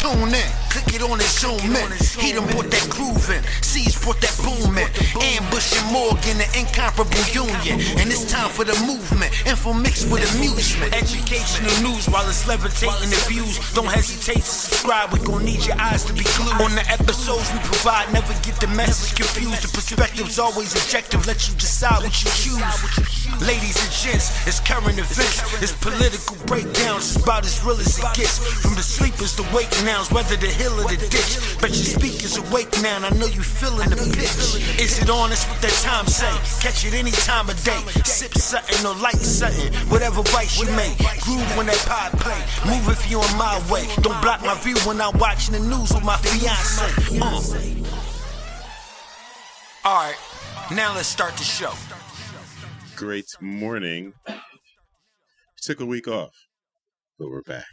Tune in, click it on and zoom in. He done brought that groove in, C's brought that boom in. Ambush and Morgan, the incomparable union. And it's time for the movement, info mixed with amusement. Educational news while it's levitating the views. Don't hesitate to subscribe, we gon' need your eyes to be glued. On the episodes we provide, never get the message confused. The perspective's always objective, let you decide what you choose. Ladies and gents, it's current events, it's political breakdowns, it's about as real as it gets. From the sleepers to wake nouns, whether the hill or the ditch. Bet your speakers awake now, and I know you feeling the pitch. Is it honest what that time say? Catch it any time of day. Sip something or light something, whatever vice you make. Groove when that pod play, move if you on my way. Don't block my view when I'm watching the news with my fiancé. Alright, now let's start the show. Great morning. Took a week off, but we're back.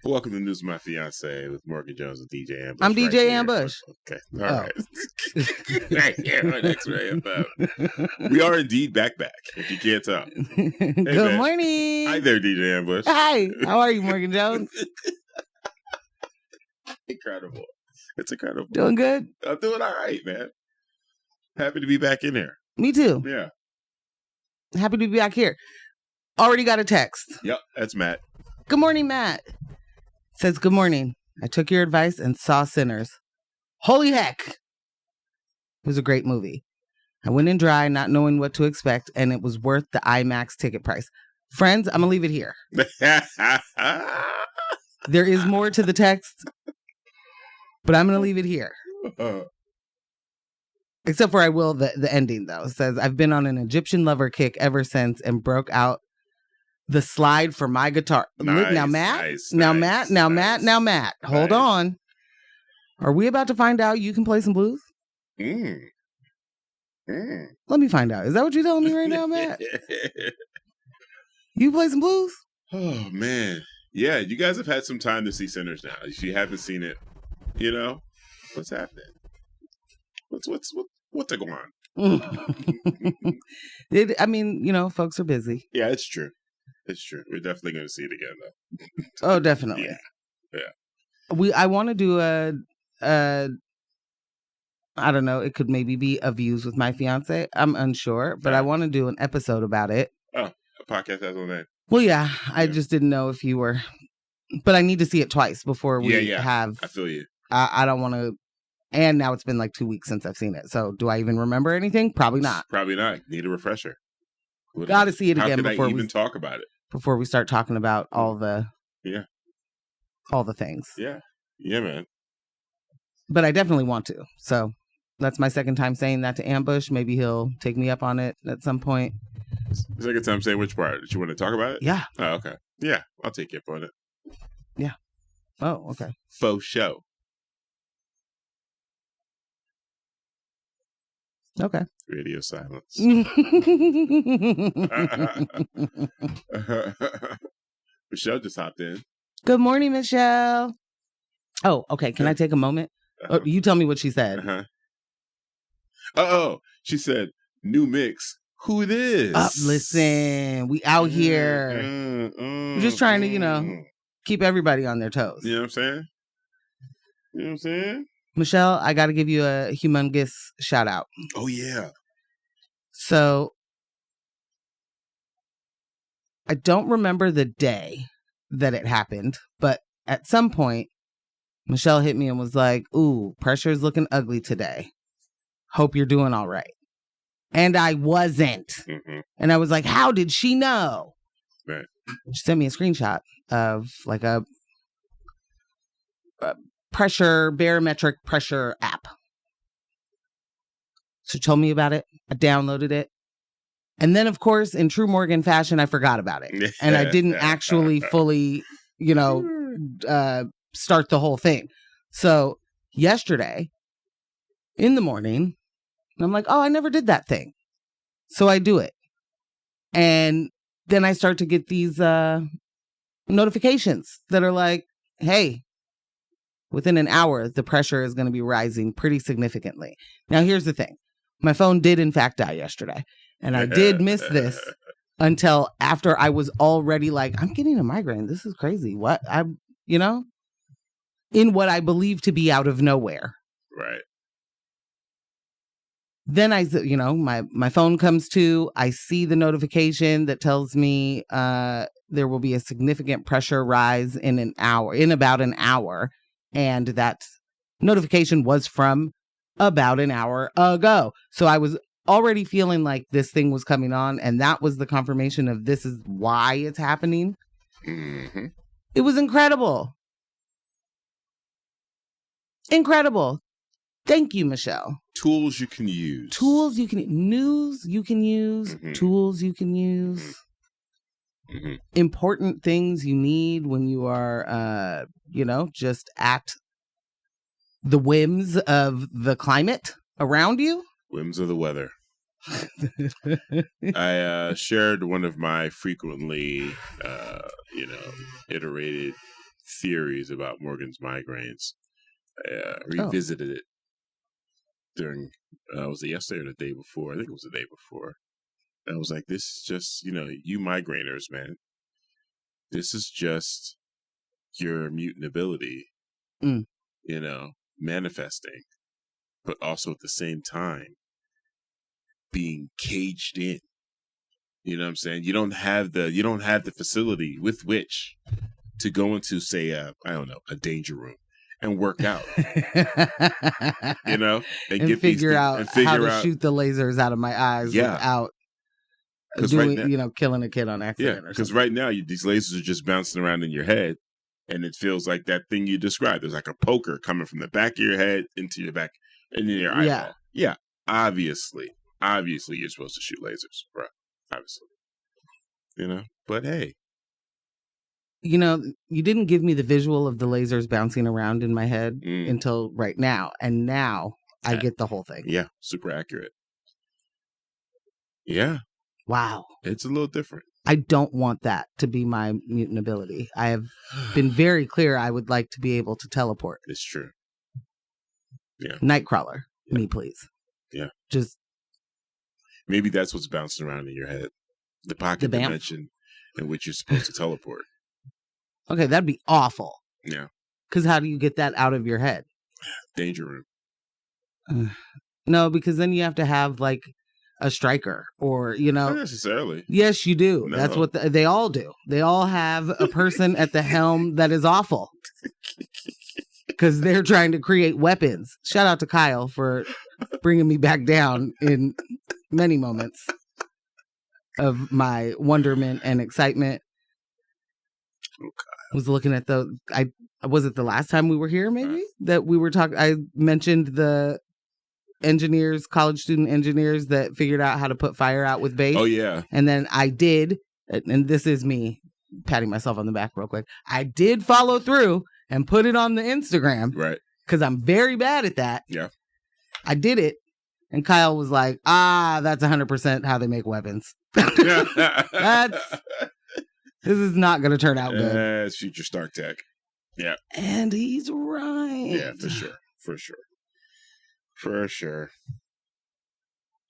Welcome to News with My Fiancé with Morgan Jones and DJ Ambush. I'm DJ Ambush. Okay, all right. Right here on X-Ray FM. We are indeed back, if you can't tell. Hey, Good man. morning. Hi there, DJ Ambush. Hi. How are you, Morgan Jones? Incredible. It's incredible. Doing good? I'm doing all right, man. Happy to be back in here. Me too. Yeah. Happy to be back here. Already got a text. Yep, that's Matt. Good morning, Matt. Says, good morning. I took your advice and saw Sinners. Holy heck. It was a great movie. I went in dry, not knowing what to expect, and it was worth the IMAX ticket price. Friends, I'm going to leave it here. There is more to the text, but I'm going to leave it here. Except for I will the ending, though. It says, I've been on an Egyptian lover kick ever since and broke out the slide for my guitar. Nice, now, Matt. nice, now, nice, Matt. Now, Matt. Hold on. Are we about to find out you can play some blues? Let me find out. Is that what you're telling me right now, Matt? You play some blues? Oh, man. Yeah, you guys have had some time to see Sinners now. If you haven't seen it, you know, what's happening? What's going on? I mean, you know, folks are busy. Yeah, it's true. It's true. We're definitely going to see it again, though. Oh, definitely. Yeah. I want to do a I don't know. It could maybe be a Views with My Fiancé. I'm unsure, but I want to do an episode about it. Oh, a podcast has on that. Well, yeah. I just didn't know if you were, but I need to see it twice before we have. I feel you. I don't want to. And now it's been like 2 weeks since I've seen it. So do I even remember anything? Probably not. Probably not. Need a refresher. Got to see it again before we talk about it. Before we start talking about all the things. Yeah. Yeah, man. But I definitely want to. So that's my second time saying that to Ambush. Maybe he'll take me up on it at some point. Second time saying which part? Did you want to talk about it? Yeah. Oh, okay. Yeah, I'll take you up on it. Yeah. Oh, okay. Faux show. Okay. Radio silence. Michelle just hopped in. Good morning, Michelle. Oh, okay. Can I take a moment? Oh, you tell me what she said. Oh, she said, new mix. Who it is? Listen, we out here. We're just trying to, keep everybody on their toes. You know what I'm saying? Michelle, I got to give you a humongous shout out. Oh, yeah. So I don't remember the day that it happened, but at some point, Michelle hit me and was like, ooh, pressure's looking ugly today. Hope you're doing all right. And I wasn't. Mm-hmm. And I was like, how did she know? Right. She sent me a screenshot of like a barometric pressure app. So she told me about it. I downloaded it. And then, of course, in true Morgan fashion, I forgot about it. And I didn't actually fully, start the whole thing. So yesterday in the morning, I'm like, oh, I never did that thing. So I do it. And then I start to get these notifications that are like, hey, within an hour, the pressure is going to be rising pretty significantly. Now, here's the thing. My phone did, in fact, die yesterday. And I did miss this until after I was already like, I'm getting a migraine. This is crazy. What? in what I believe to be out of nowhere. Right. Then my phone comes to, I see the notification that tells me there will be a significant pressure rise in about an hour. And that notification was from about an hour ago. So I was already feeling like this thing was coming on, and that was the confirmation of this is why it's happening. Mm-hmm. It was incredible. Incredible. Thank you, Michelle. Tools you can use. Tools you can news you can use. Mm-hmm. Tools you can use. Mm-hmm. Important things you need when you are, just at the whims of the climate around you. Whims of the weather. I shared one of my frequently, iterated theories about Morgan's migraines. I revisited it during, was it yesterday or the day before? I think it was the day before. And I was like, this is just, you migrainers, man. This is just your mutant ability, manifesting, but also at the same time being caged in. You know what I'm saying? You don't have the facility with which to go into, say, a danger room and work out. and figure out how to shoot the lasers out of my eyes without doing, killing a kid on accident. Yeah, because right now these lasers are just bouncing around in your head, and it feels like that thing you described. There's like a poker coming from the back of your head into your back and in your eyeball. Yeah, obviously you're supposed to shoot lasers, right? Obviously, But hey, you didn't give me the visual of the lasers bouncing around in my head until right now, and now I get the whole thing. Yeah, super accurate. Yeah. Wow. It's a little different. I don't want that to be my mutant ability. I have been very clear I would like to be able to teleport. It's true. Yeah. Nightcrawler, me please. Yeah. Just. Maybe that's what's bouncing around in your head. The pocket dimension in which you're supposed to teleport. Okay, that'd be awful. Yeah. Because how do you get that out of your head? Danger room. No, because then you have to have like a striker or, Not necessarily. Yes, you do. No. That's what they all do. They all have a person at the helm that is awful. Because they're trying to create weapons. Shout out to Kyle for bringing me back down in many moments of my wonderment and excitement. Okay. I was looking at was it the last time we were here maybe that we were talking, I mentioned the college student engineers that figured out how to put fire out with base. Oh yeah. And then I did, and this is me patting myself on the back real quick. I did follow through and put it on the Instagram. Right. Because I'm very bad at that. Yeah. I did it. And Kyle was like, that's 100% how they make weapons. This is not going to turn out good. It's future Stark Tech. Yeah. And he's right. Yeah, for sure.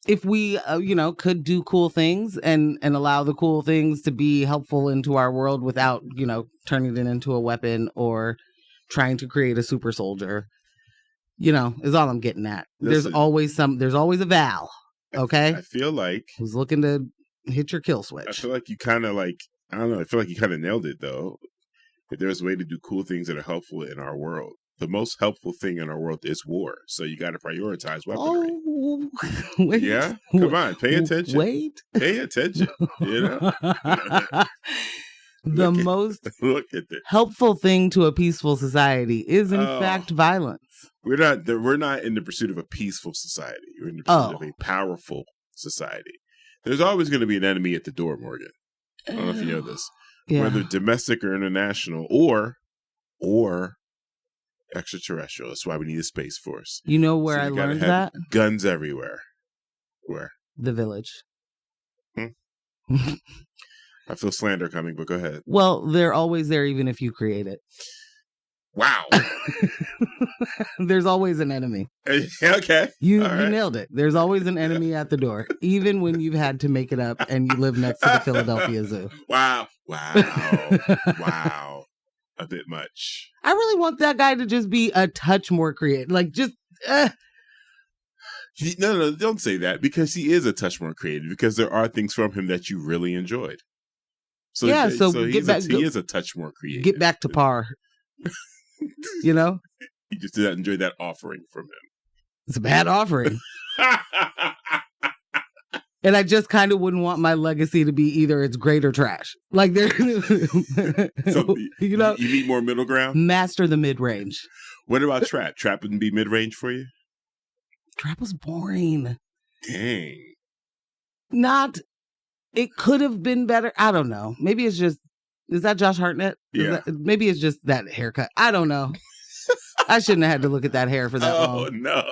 If we, could do cool things and allow the cool things to be helpful into our world without, turning it into a weapon or trying to create a super soldier, is all I'm getting at. Listen, there's always a Val, okay? I feel like who's looking to hit your kill switch. I feel like you kind of I feel like you kind of nailed it though. If there's a way to do cool things that are helpful in our world, the most helpful thing in our world is war. So you got to prioritize weaponry. Oh, wait. Yeah? Come on. Pay attention. Wait. Pay attention. The most look at this. helpful thing to a peaceful society is, in fact, violence. We're not in the pursuit of a peaceful society. We're in the pursuit of a powerful society. There's always going to be an enemy at the door, Morgan. I don't know if you know this. Yeah. Whether domestic or international or extraterrestrial. That's why we need a space force. You know where I learned that? Guns everywhere. Where? The village. I feel slander coming, but go ahead. Well, they're always there even if you create it. Wow. There's always an enemy. Okay. You nailed it. There's always an enemy at the door, even when you've had to make it up and you live next to the Philadelphia Zoo. Wow. Wow. a bit much. I really want that guy to just be a touch more creative. Like, just... No, don't say that, because he is a touch more creative, because there are things from him that you really enjoyed. So yeah, so he is a touch more creative. Get back to par. You know? You just did not enjoy that offering from him. It's a bad offering. And I just kind of wouldn't want my legacy to be either it's great or trash. Like, there, So, you know, you need more middle ground? Master the mid-range. What about Trap? Trap wouldn't be mid-range for you? Trap was boring. Dang. It could have been better. I don't know. Maybe it's just, is that Josh Hartnett? Yeah. Maybe it's just that haircut. I don't know. I shouldn't have had to look at that hair for that long. Oh, no.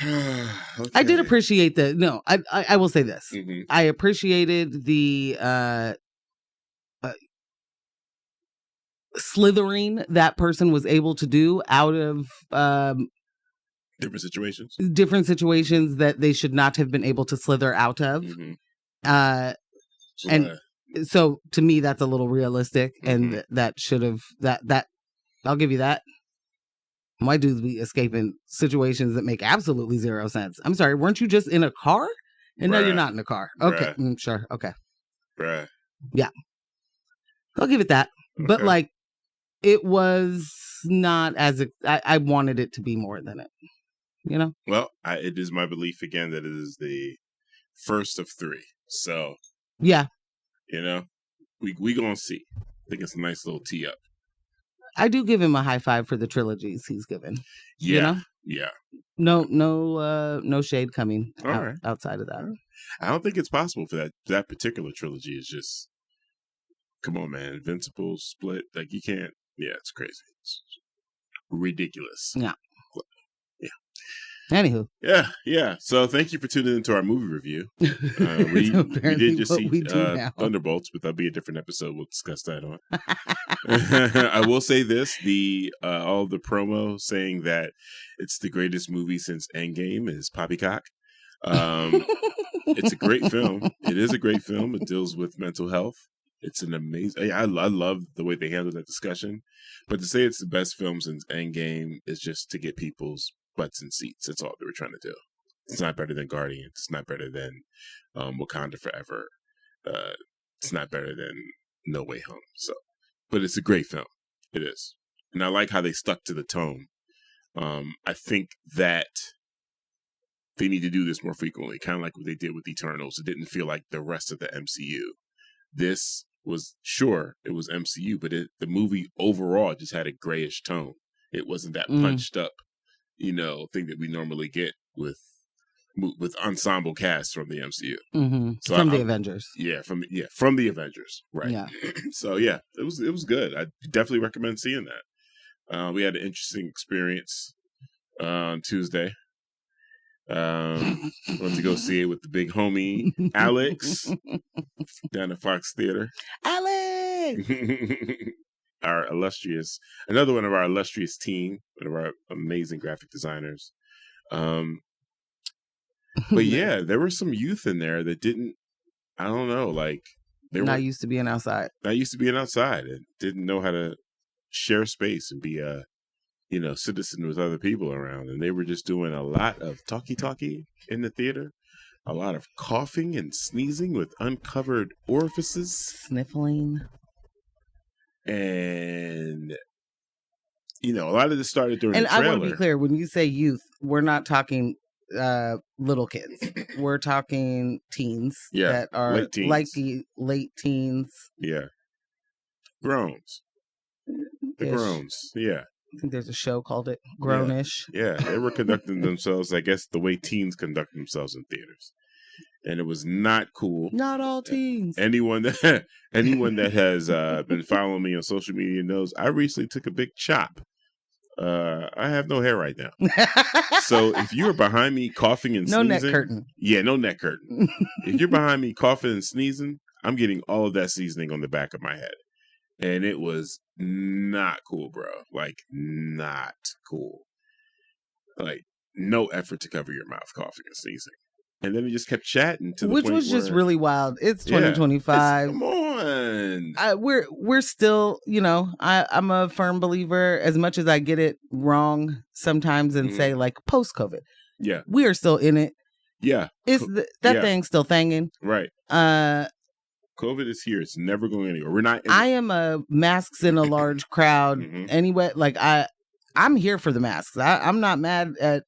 Okay. I did appreciate I will say this. Mm-hmm. I appreciated the slithering that person was able to do out of different situations that they should not have been able to slither out of. Mm-hmm. So to me, that's a little realistic, mm-hmm. and that should have that I'll give you that. White dudes be escaping situations that make absolutely zero sense. I'm sorry, weren't you just in a car? And no, you're not in a car. Okay, sure, okay. Bruh. Yeah, I'll give it that. Okay. But like, it was not as I wanted it to be more than it. You know. Well, it is my belief again that it is the first of 3. So yeah, you know, we gonna see. I think it's a nice little tee up. I do give him a high five for the trilogies he's given. Yeah, you know? Yeah. No shade coming outside of that. I don't think it's possible for that particular trilogy. Is just, come on, man. Invincible, Split, like you can't. Yeah, it's crazy. It's ridiculous. Yeah. Yeah. Anywho. Yeah. So thank you for tuning into our movie review. We did just see Thunderbolts, but that'll be a different episode. We'll discuss that on. I will say this: all the promo saying that it's the greatest movie since Endgame is poppycock. It's a great film. It is a great film. It deals with mental health. It's an amazing. I love the way they handled that discussion. But to say it's the best film since Endgame is just to get people's butts in seats. That's all they were trying to do. It's not better than Guardians. It's not better than Wakanda Forever. It's not better than No Way Home. So, but it's a great film. It is, and I like how they stuck to the tone. I think that they need to do this more frequently, kind of like what they did with Eternals. It didn't feel like the rest of the MCU. This was, sure, it was MCU, but the movie overall just had a grayish tone. It wasn't that punched up, thing that we normally get with ensemble casts from the MCU. Mm-hmm. So from the Avengers. Yeah, from the Avengers. Right. Yeah. So yeah, it was good. I definitely recommend seeing that. We had an interesting experience on Tuesday. Went to go see it with the big homie Alex down at Fox Theater. Alex, another one of our illustrious team, one of our amazing graphic designers. But yeah, there were some youth in there that didn't. I don't know, like they were not used to being outside. And didn't know how to share space and be a citizen with other people around. And they were just doing a lot of talkie in the theater, a lot of coughing and sneezing with uncovered orifices, sniffling. And, a lot of this started during the trailer. And I want to be clear, when you say youth, we're not talking little kids. We're talking teens that are late teens. Like the late teens. Yeah. Growns. The Growns, yeah. I think there's a show called it Grownish. Yeah, they were conducting themselves, I guess, the way teens conduct themselves in theaters, and it was not cool. Not all teens. Anyone that has been following me on social media knows I recently took a big chop. I have no hair right now, so if you're behind me coughing and sneezing, no neck curtain. Yeah, no neck curtain. If you're behind me coughing and sneezing, I'm getting all of that seasoning on the back of my head. And it was not cool, bro. Like, not cool. Like, no effort to cover your mouth coughing and sneezing. And then we just kept chatting to the which point was just where, really wild. It's 2025. Come on. We're still, I'm a firm believer, as much as I get it wrong sometimes and say like post-COVID. Yeah. We are still in it. Yeah. It's that thing's still thanging. Right. COVID is here. It's never going anywhere. We're not. I am a masks in a large crowd anyway. Like I'm here for the masks. I'm not mad at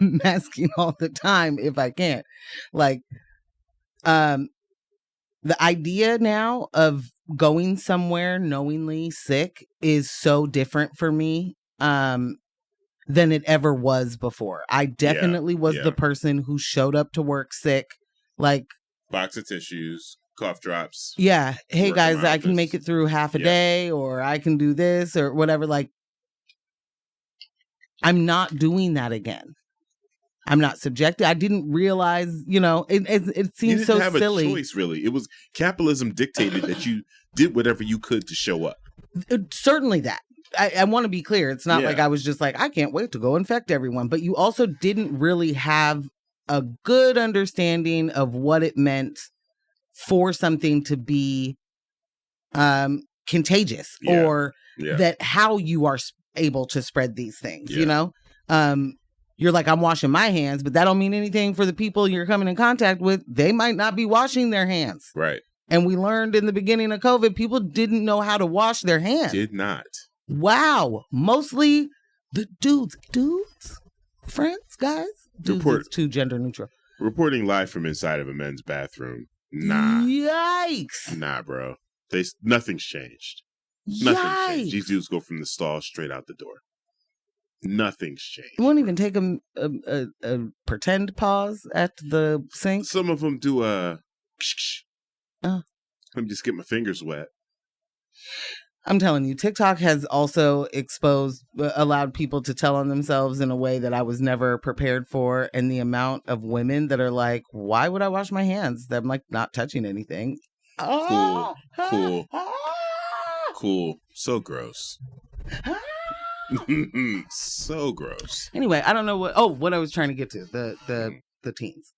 masking all the time if I can. Like, the idea now of going somewhere knowingly sick is so different for me than it ever was before. I definitely was the person who showed up to work sick, like box of tissues, cough drops. Yeah. Hey guys, I can make it through half a day, or I can do this or whatever. Like, I'm not doing that again. I'm not subjected. I didn't realize, it seems so silly. You didn't have a choice, really. It was capitalism dictated that you did whatever you could to show up. Certainly that. I want to be clear. It's not like I was just like, I can't wait to go infect everyone. But you also didn't really have a good understanding of what it meant for something to be contagious or that how you are able to spread these things, you're like, I'm washing my hands, but that don't mean anything for the people you're coming in contact with. They might not be washing their hands. Right. And we learned in the beginning of COVID, people didn't know how to wash their hands. Did not. Wow. Mostly the dudes, friends, guys. Dudes is too gender neutral. Reporting live from inside of a men's bathroom. Nah. Yikes. Nah, bro. Nothing's changed. Nothing's changed. These dudes go from the stall straight out the door. Nothing's changed. You won't even take a pretend pause at the sink? Some of them do a... Let me just get my fingers wet. I'm telling you, TikTok has also allowed people to tell on themselves in a way that I was never prepared for. And the amount of women that are like, why would I wash my hands? I'm like, not touching anything. Cool. So gross. So gross. Anyway, I don't know what I was trying to get to. The teens.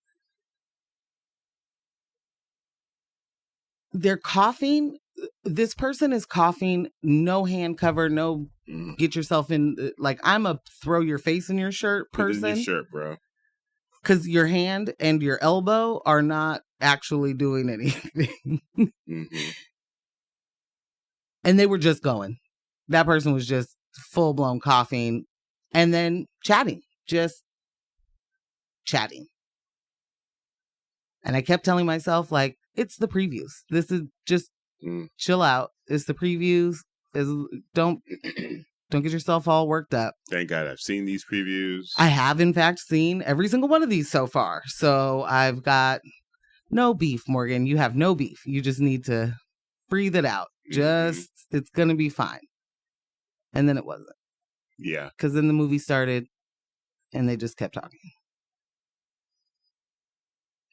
They're coughing. This person is coughing, no hand cover, no get yourself in. Like, I'm a throw your face in your shirt person. Put it in your shirt, bro. Because your hand and your elbow are not actually doing anything. And they were just going. That person was just full blown coughing and then chatting. Just chatting. And I kept telling myself, like, it's the previews. This is just chill out. It's the previews. Don't get yourself all worked up. Thank God I've seen these previews. I have, in fact, seen every single one of these so far. So I've got no beef, Morgan. You have no beef. You just need to breathe it out. It's going to be fine. And then it wasn't. Yeah. Because then the movie started and they just kept talking.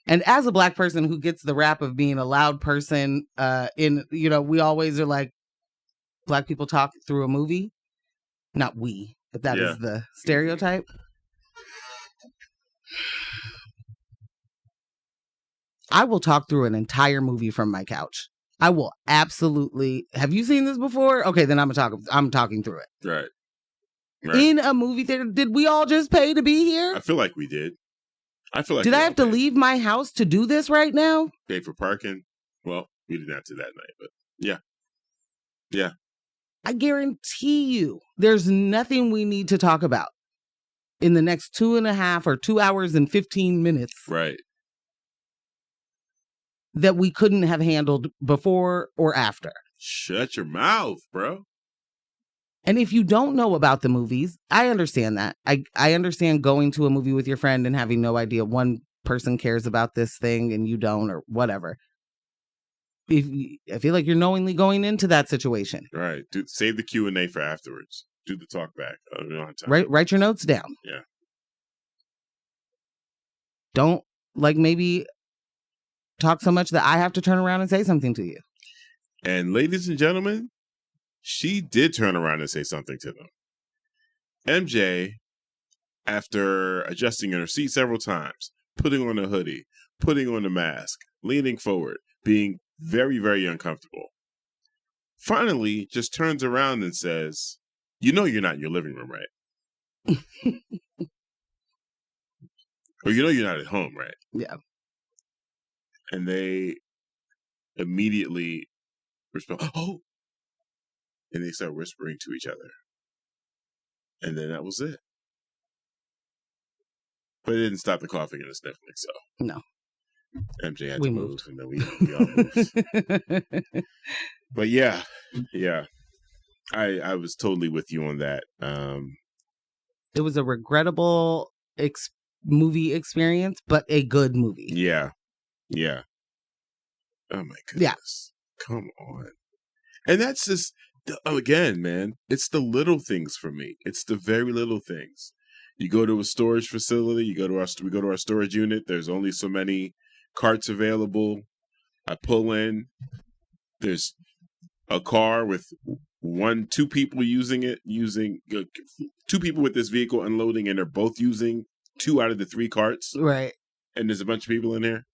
And as a Black person who gets the rap of being a loud person, we always are like, Black people talk through a movie. Not we, but that is the stereotype. I will talk through an entire movie from my couch. I will absolutely. Have you seen this before? Okay, then I'm talking through it. Right. In a movie theater. Did we all just pay to be here? I feel like we did. Did I have to leave my house to do this right now? Pay for parking? Well, we didn't have to that night, but yeah. Yeah. I guarantee you there's nothing we need to talk about in the next 2.5 or 2 hours and 15 minutes. Right. That we couldn't have handled before or after. Shut your mouth, bro. And if you don't know about the movies, I understand that. I understand going to a movie with your friend and having no idea one person cares about this thing and you don't, or whatever. I feel like you're knowingly going into that situation. Right. Save the Q&A for afterwards. Do the talk back. I don't have time. Write your notes down. Yeah. Don't, maybe talk so much that I have to turn around and say something to you. And ladies and gentlemen, she did turn around and say something to them. MJ, after adjusting in her seat several times, putting on a hoodie, putting on a mask, leaning forward, being very, very uncomfortable. Finally, just turns around and says, "You know you're not in your living room, right?" Or you know you're not at home, right? Yeah. And they immediately respond, "Oh!" And they start whispering to each other. And then that was it. But it didn't stop the coughing and the sniffling, so. No. MJ had we to moved. move, and then we all moved. But yeah. I was totally with you on that. It was a regrettable movie experience, but a good movie. Yeah. Oh my goodness. Yeah. Come on. And that's just, again, man, it's the little things for me. It's the very little things. You go to a storage facility, we go to our storage unit, there's only so many carts available. I pull in, there's a car with two people two people with this vehicle unloading, and they're both using 2 out of the 3 carts. Right. And there's a bunch of people in there.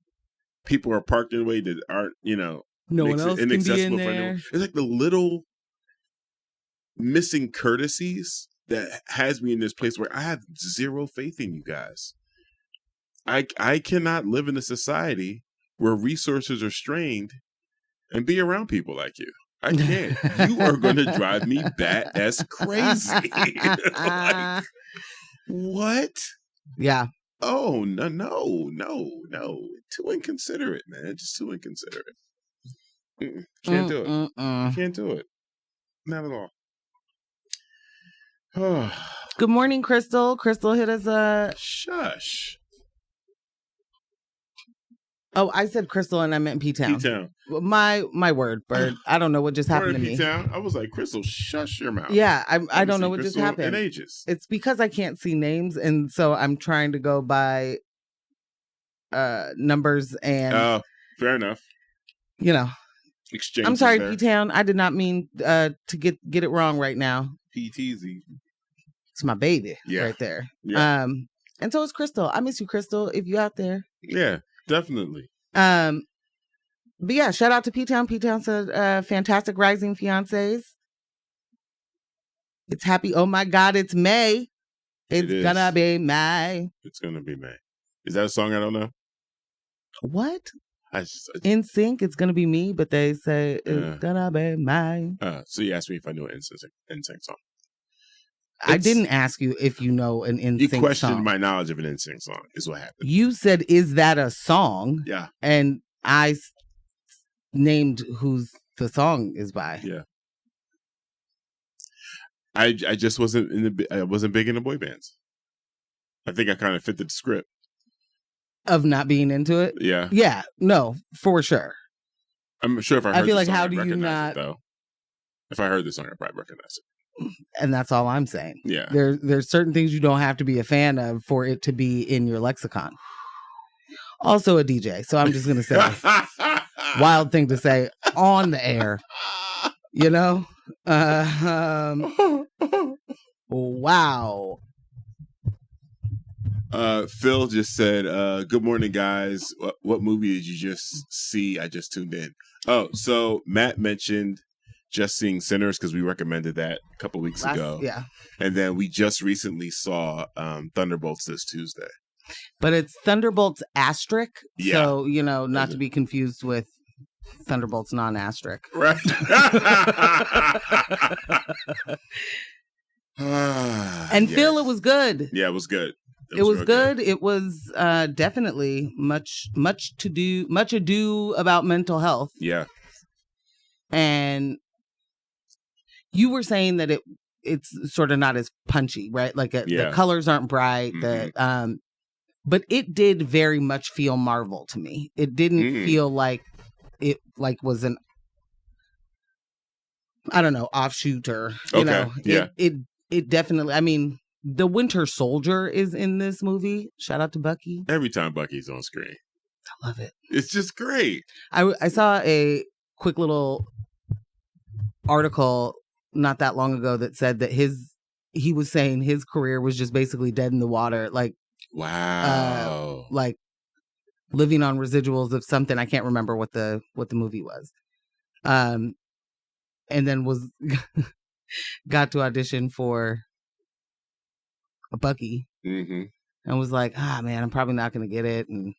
People are parked in a way that aren't, no one else can be in there. anyone. It's like the little missing courtesies that has me in this place where I have zero faith in you guys. I cannot live in a society where resources are strained and be around people like you. I can't. You are going to drive me bat-ass crazy. Like, what? Yeah. Oh, no. Too inconsiderate, man. Just too inconsiderate. Can't do it. Can't do it. Not at all. Good morning, Crystal. Crystal hit us a... Shush. Oh, I said Crystal and I meant P-Town. P-Town. My word, Bird. I don't know what just happened to me. P-Town. I was like, Crystal, shush your mouth. Yeah, I don't know what just happened. In ages. It's because I can't see names, and so I'm trying to go by numbers and... Oh, fair enough. Exchange. I'm sorry, P-Town. I did not mean to get it wrong right now. PTZ. It's my baby right there. Yeah. And so is Crystal. I miss you, Crystal, if you out there. Yeah, definitely. But yeah, shout out to P-Town. P-Town said, fantastic rising fiancés. It's happy. Oh my God, it's May. It's gonna be May. It's gonna be May. Is that a song I don't know? What? In sync, it's gonna be me, but they say it's gonna be May. So you asked me if I knew an NSYNC song. I didn't ask you if you know an NSYNC song. You questioned my knowledge of an NSYNC song, is what happened. You said, is that a song? Yeah. And I named who's the song is by. Yeah. I just wasn't I wasn't big into boy bands. I think I kind of fit the script. Of not being into it? Yeah. Yeah. No, for sure. I'm sure if I heard feel the like song, how I'd do you recognize not... it, though. If I heard the song, I'd probably recognize it. And that's all I'm saying. Yeah. There's certain things you don't have to be a fan of for it to be in your lexicon. Also a DJ. So I'm just going to say, wild thing to say on the air, wow. Phil just said, good morning, guys. What movie did you just see? I just tuned in. Oh, so Matt mentioned Just Seeing Sinners because we recommended that a couple weeks ago. Yeah. And then we just recently saw Thunderbolts this Tuesday. But it's Thunderbolts asterisk. Yeah. So, not to be confused with Thunderbolts non-asterisk. Right. And Phil, it was good. Yeah, it was good. It was good. It was definitely much ado about mental health. Yeah. And you were saying that it's sort of not as punchy, right? Like the colors aren't bright. Mm-hmm. But it did very much feel Marvel to me. It didn't feel like it was an, I don't know, offshoot or It definitely. I mean, the Winter Soldier is in this movie. Shout out to Bucky. Every time Bucky's on screen, I love it. It's just great. I saw a quick little article not that long ago that said that he was saying his career was just basically dead in the water. Like, wow. Like living on residuals of something. I can't remember what the movie was. And then got to audition for a Bucky, and was like, man, I'm probably not going to get it. And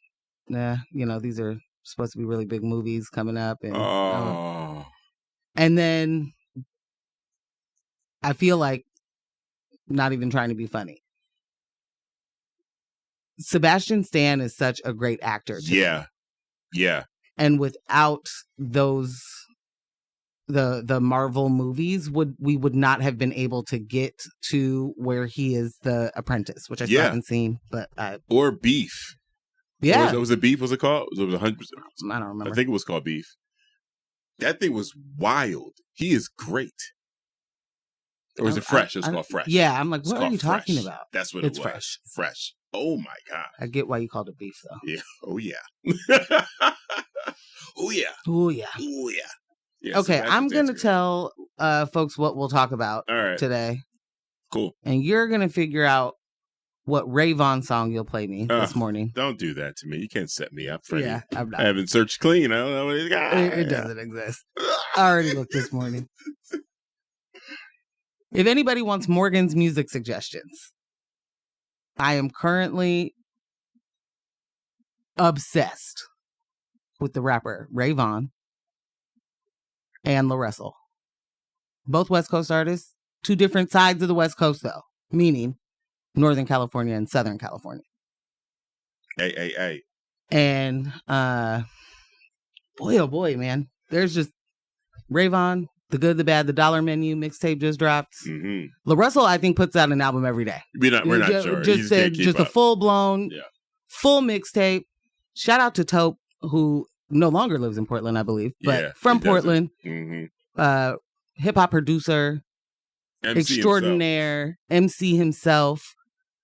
these are supposed to be really big movies coming up. And, and then I feel like, not even trying to be funny, Sebastian Stan is such a great actor. Yeah. And without those, the Marvel movies, we would not have been able to get to where he is the Apprentice, which I still haven't seen. But or Beef. Yeah. Was it Beef? Was it called? Was it 100%? I don't remember. I think it was called Beef. That thing was wild. He is great. Or was it Fresh? It was called Fresh. Yeah, I'm like, what are you talking about? That's what it was. Fresh. Fresh. Oh my God. I get why you called it Beef, though. Yeah. Oh yeah. Oh yeah. Oh yeah. Oh yeah. Yeah, okay, I'm gonna tell folks what we'll talk about today. Cool. And you're gonna figure out what Ray Vaughn song you'll play me this morning. Don't do that to me. You can't set me up, Freddie. Yeah, I'm not. I haven't searched clean. I don't know what he's got. It doesn't exist. I already looked this morning. If anybody wants Morgan's music suggestions, I am currently obsessed with the rapper Ray Vaughn and La Russell. Both West Coast artists, two different sides of the West Coast, though, meaning Northern California and Southern California. Hey. And boy, oh boy, man. There's just Ray Vaughn, The Good, the Bad, the Dollar Menu mixtape just dropped. La Russell, I think, puts out an album every day. We're not sure. Just a full-blown, full mixtape. Shout out to Taupe, who no longer lives in Portland, I believe, but from Portland. Hip-hop producer, MC extraordinaire, MC himself.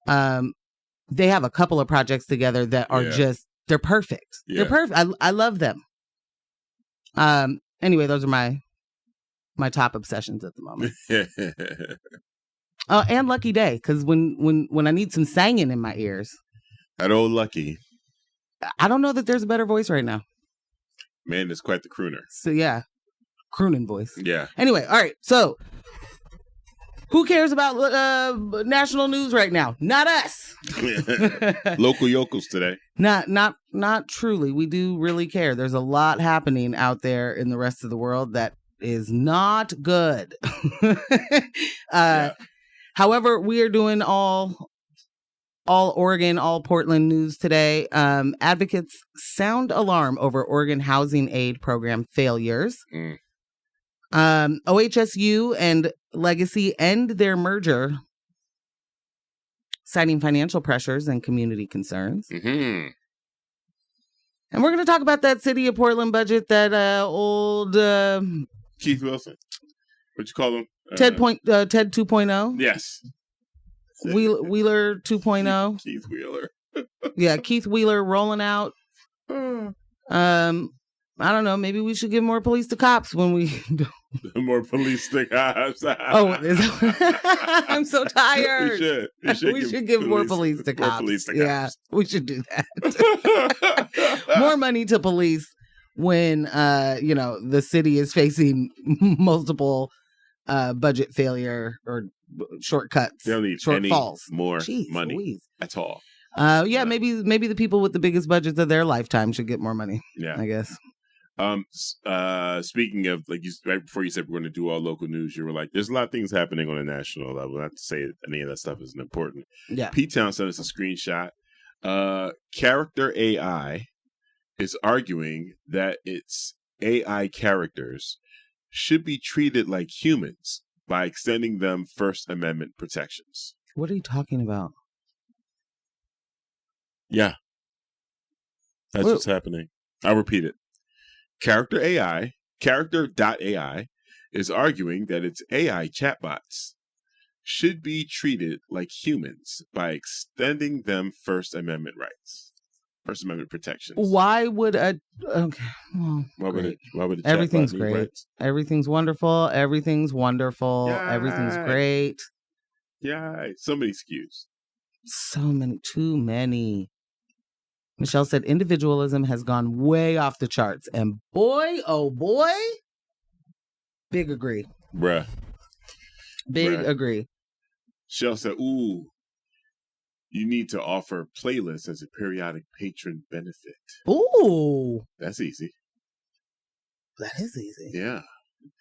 They have a couple of projects together that are they're perfect. Yeah. They're perfect. I love them. Anyway, those are my top obsessions at the moment. And Lucky Day, because when I need some singing in my ears. That old Lucky. I don't know that there's a better voice right now. Man, it's quite the crooner. So yeah, crooning voice. Yeah. Anyway, all right. So, who cares about national news right now? Not us. Local yokels today. Not truly. We do really care. There's a lot happening out there in the rest of the world that is not good. However, we are doing all Oregon, all Portland news today. Advocates sound alarm over Oregon housing aid program failures. OHSU and Legacy end their merger, citing financial pressures and community concerns. And we're going to talk about that city of Portland budget, that old Keith Wilson. What you call him? Ted 2.0. Yes. Wheeler 2.0. Keith Wheeler. Yeah, Keith Wheeler rolling out. I don't know. Maybe we should give more police to cops when we more police to cops. I'm so tired. We should give more police to cops. Yeah, we should do that. More money to police when the city is facing multiple budget failure or shortcuts. They don't need shortfalls. More money. Louise. That's all. Maybe the people with the biggest budgets of their lifetime should get more money. Yeah, I guess. Speaking of, like, right before you said we're going to do all local news, you were like, there's a lot of things happening on a national level. Not to say that any of that stuff isn't important. Yeah. P-Town sent us a screenshot. Character AI is arguing that its AI characters should be treated like humans by extending them First Amendment protections. What are you talking about? Yeah. That's what's happening. I'll repeat it. Character.ai is arguing that its AI chatbots should be treated like humans by extending them First Amendment rights, First Amendment protections. Why would a why would everything's great? Rights? Everything's wonderful. Everything's wonderful. Yay. Everything's great. Yeah, so many SKUs. So many, too many. Michelle said individualism has gone way off the charts. And boy, oh boy, big agree. Bruh. Big agree. Michelle said, ooh, you need to offer playlists as a periodic patron benefit. Ooh. That's easy. That is easy. Yeah.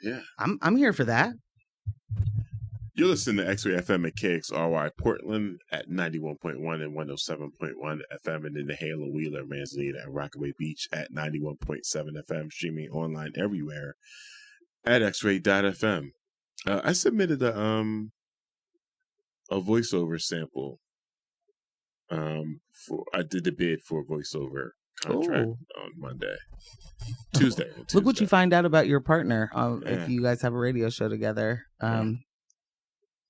Yeah. I'm here for that. You're listening to X-Ray FM at KXRY Portland at 91.1 and 107.1 FM, and in the Halo Wheeler Manzanita at Rockaway Beach at 91.7 FM, streaming online everywhere at xray.fm. I submitted a voiceover sample. I did a bid for a voiceover contract on Monday. Tuesday. Look what you find out about your partner if you guys have a radio show together.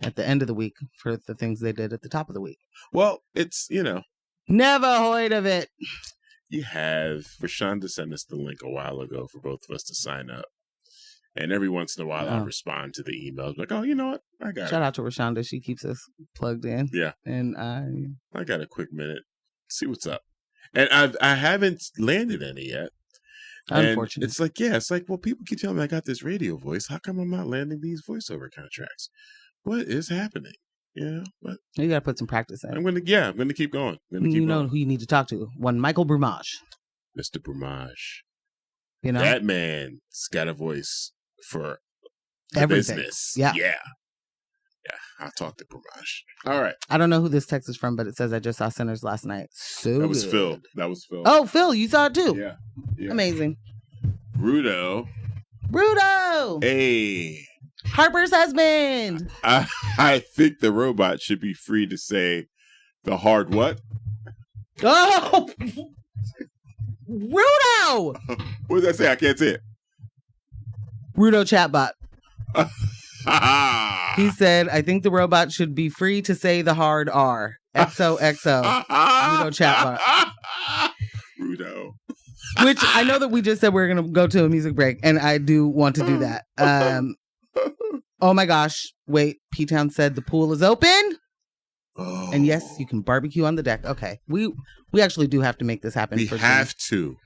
At the end of the week for the things they did at the top of the week. Well, it's, never heard of it. You have Rashonda sent us the link a while ago for both of us to sign up. And every once in a while, I respond to the emails. Like, oh, you know what? I got Shout out to Rashonda. She keeps us plugged in. Yeah. And I got a quick minute. See what's up. And I haven't landed any yet. Unfortunately. It's like, well, people keep telling me I got this radio voice. How come I'm not landing these voiceover contracts? What is happening? But you got to put some practice in. I'm going to keep going. You know who you need to talk to. One Michael Brumage. Mr. Brumage. That man's got a voice for everything. Business. Yeah. I'll talk to Brumage. All right. I don't know who this text is from, but it says I just saw Sinners last night. That was Phil. Oh, Phil, you saw it too. Yeah. Amazing. Rudo. Hey. Harper's husband. I think the robot should be free to say the hard what? Oh, Rudo. What does that say? I can't say it. Rudo chatbot. He said, I think the robot should be free to say the hard R. XOXO. Rudo chatbot. Rudo. Which I know that we just said we're going to go to a music break, and I do want to do that. Oh my gosh. Wait, P-Town said the pool is open. Oh. And yes, you can barbecue on the deck. Okay. We actually do have to make this happen. We have to.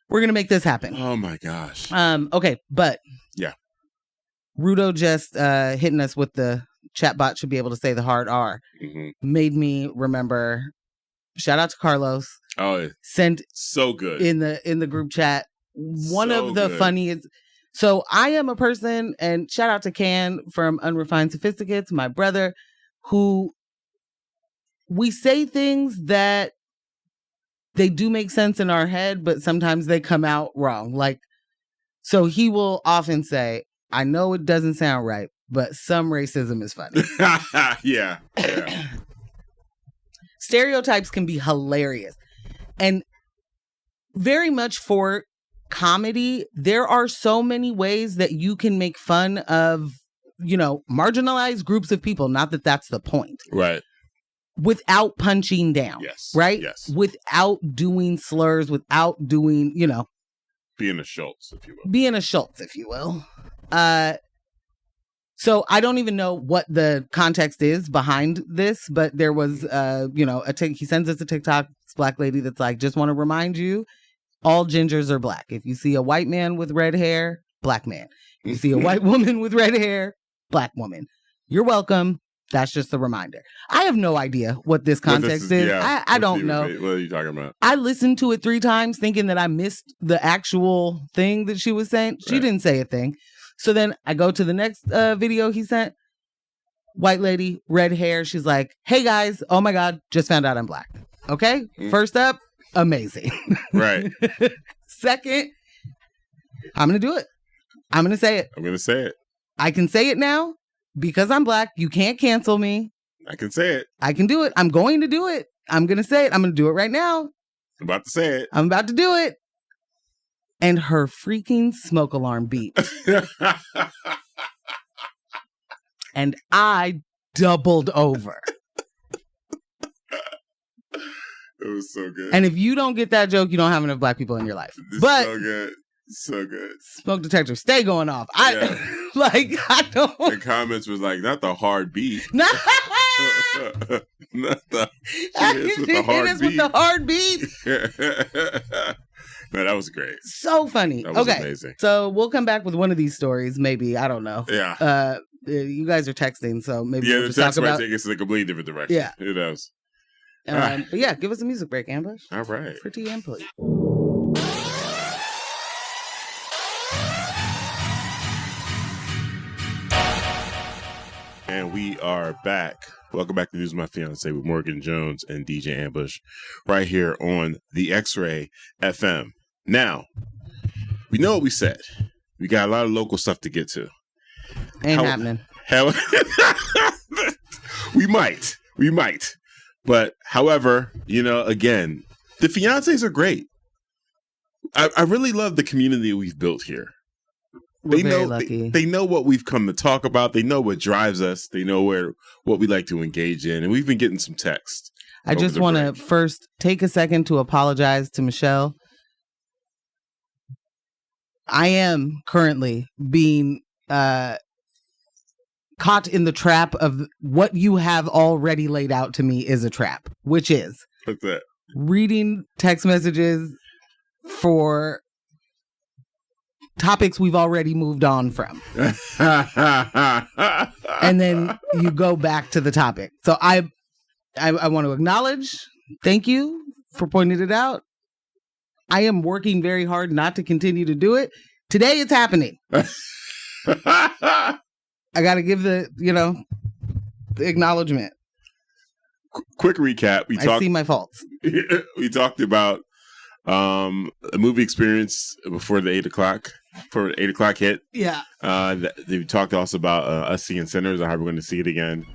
We're going to make this happen. Oh my gosh. Okay, but yeah. Rudo just hitting us with the chatbot should be able to say the hard R. Mm-hmm. Made me remember. Shout out to Carlos. Oh, sent so good in the group chat. One of the funniest. So I am a person, and shout out to Can from Unrefined Sophisticates, my brother, who we say things that they do make sense in our head, but sometimes they come out wrong. Like, so he will often say, I know it doesn't sound right, but some racism is funny. Yeah. Stereotypes can be hilarious. And very much for comedy, there are so many ways that you can make fun of, marginalized groups of people. Not that that's the point. Right. Without punching down. Yes. Right? Yes. Without doing slurs, without doing, being a Schultz, if you will. So I don't even know what the context is behind this, but there was, he sends us a TikTok, this black lady that's like, just want to remind you, all gingers are black. If you see a white man with red hair, black man. If you see a white woman with red hair, black woman. You're welcome. That's just a reminder. I have no idea what this context is. Yeah, I don't know. What are you talking about? I listened to it 3 times thinking that I missed the actual thing that she was saying. She didn't say a thing. So then I go to the next video he sent. White lady, red hair. She's like, hey guys, oh my God, just found out I'm black. Okay. First up, amazing. Right. Second, I'm going to do it. I'm going to say it. I'm going to say it. I can say it now because I'm black. You can't cancel me. I can say it. I can do it. I'm going to do it. I'm going to say it. I'm going to do it right now. I'm about to say it. I'm about to do it. And her freaking smoke alarm beeped. And I doubled over. It was so good. And if you don't get that joke, you don't have enough black people in your life. But so good. So good. Smoke detectors stay going off. I don't. The comments was like, not the hard beat. Not the, with the hard beat. No, that was great. So funny. That was amazing. So we'll come back with one of these stories, maybe. I don't know. Yeah. You guys are texting, so maybe we'll the just text might take us in a completely different direction. Yeah. Who knows? But yeah, give us a music break, Ambush. All right. Pretty and please. And we are back. Welcome back to News My Fiancé with Morgan Jones and DJ Ambush right here on the X-Ray FM. Now, we know what we said. We got a lot of local stuff to get to. Ain't happening. We might. But however, again, the fiancés are great. I really love the community we've built here. We're very lucky. They know what we've come to talk about. They know what drives us. They know what we like to engage in. And we've been getting some text. I just want to first take a second to apologize to Michelle. I am currently being caught in the trap of what you have already laid out to me is a trap, which is what's that? Reading text messages for topics we've already moved on from. And then you go back to the topic. So I want to acknowledge, thank you for pointing it out. I am working very hard not to continue to do it. Today it's happening. I got to give the acknowledgement. Quick recap. I see my faults. We talked about a movie experience before the 8 o'clock hit. Yeah. They talked also about us seeing Sinners and how we're going to see it again.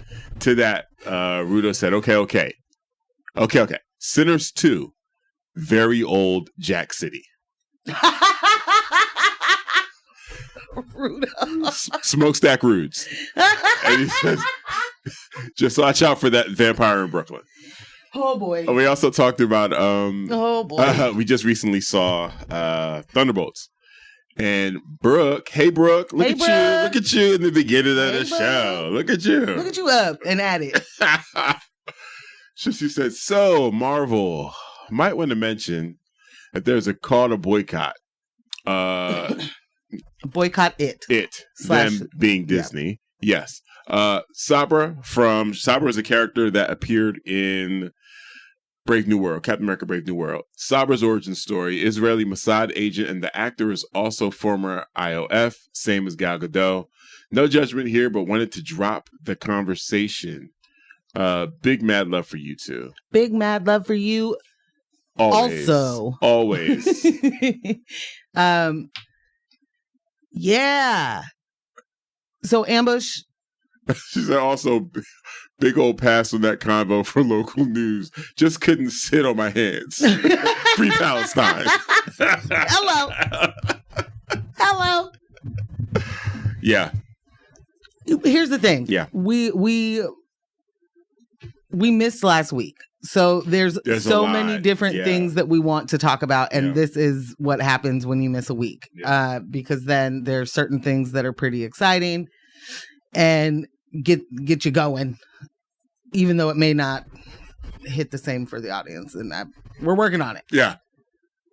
To that, Rudo said, okay. Sinners 2, very old Jack City. Rudo. Smokestack Rudes. And he says, just watch out for that vampire in Brooklyn. Oh boy. We also talked about we just recently saw Thunderbolts. And Brooke, hey Brooke, look at you in the beginning of the show. Look at you up and at it. She said, so Marvel might want to mention that there's a call to boycott. Boycott it. Them being Disney. Yeah. Yes. Sabra is a character that appeared in Brave New World, Captain America Brave New World. Sabra's origin story, Israeli Mossad agent, and the actor is also former IOF, same as Gal Gadot. No judgment here, but wanted to drop the conversation. Big mad love for you two. Big mad love for you. Always. Also. Always. Yeah. So Ambush. She said also, big old pass on that convo for local news. Just couldn't sit on my hands. Free Palestine. Hello. Yeah. Here's the thing. Yeah. We missed last week. So there's so many different things that we want to talk about. And this is what happens when you miss a week. Yeah. Because then there's certain things that are pretty exciting and get you going, even though it may not hit the same for the audience. And we're working on it. Yeah.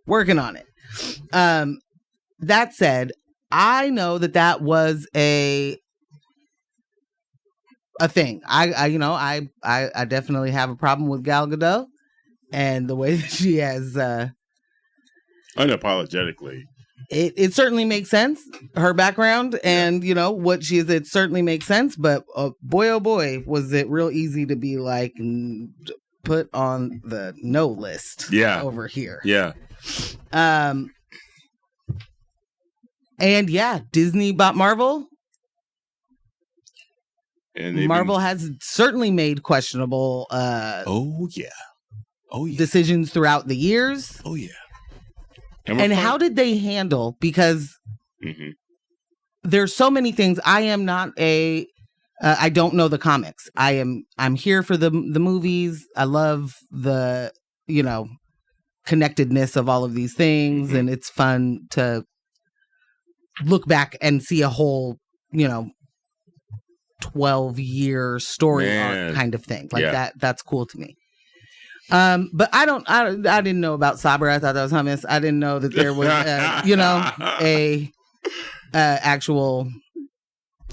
Working on it. That said, I know that was a thing. I definitely have a problem with Gal Gadot and the way that she has unapologetically. It certainly makes sense, her background and what she is. It certainly makes sense, but boy, oh boy, was it real easy to be like put on the no list. Yeah, over here. Yeah. And Disney bought Marvel. And Marvel has certainly made questionable decisions throughout the years. Oh yeah. And how did they handle, because there's so many things. I am not I don't know the comics. I'm here for the movies. I love the, connectedness of all of these things. And it's fun to look back and see a whole, 12-year story arc kind of thing. Like that's cool to me. But I didn't know about Sabra. I thought that was hummus. I didn't know that there was, a actual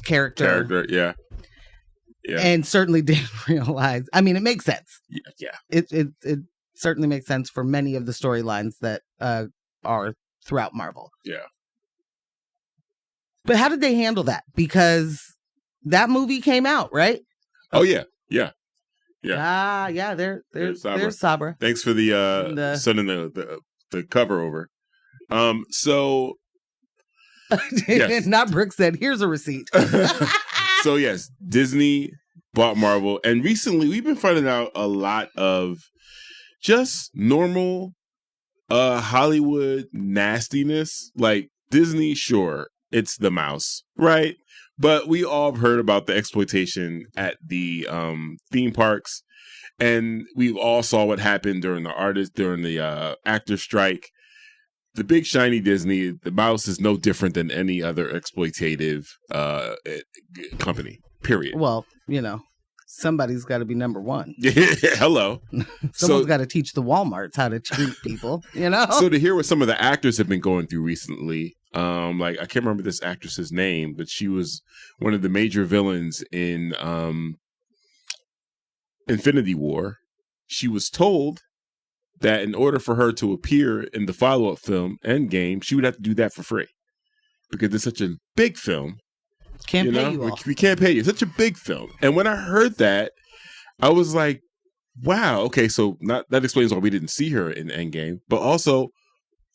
character. Yeah. And certainly didn't realize. I mean, it makes sense. Yeah. It certainly makes sense for many of the storylines that are throughout Marvel. Yeah. But how did they handle that? Because that movie came out, right? Oh yeah. There's Sabra. Thanks for the sending the cover over. So yes. Not Brooke said, here's a receipt. So yes, Disney bought Marvel, and recently we've been finding out a lot of just normal Hollywood nastiness. Like Disney, sure, it's the mouse, right? But we all have heard about the exploitation at the theme parks, and we all saw what happened during the actor strike. The big shiny Disney, the mouse is no different than any other exploitative company, period. Well, somebody's got to be number one. Hello. Someone's got to teach the Walmarts how to treat people, So to hear what some of the actors have been going through recently, like I can't remember this actress's name, but she was one of the major villains in Infinity War. She was told that in order for her to appear in the follow-up film, Endgame, she would have to do that for free. Because it's such a big film. Can't pay you all. We can't pay you. It's such a big film. And when I heard that, I was like, wow, okay, so that explains why we didn't see her in Endgame. But also,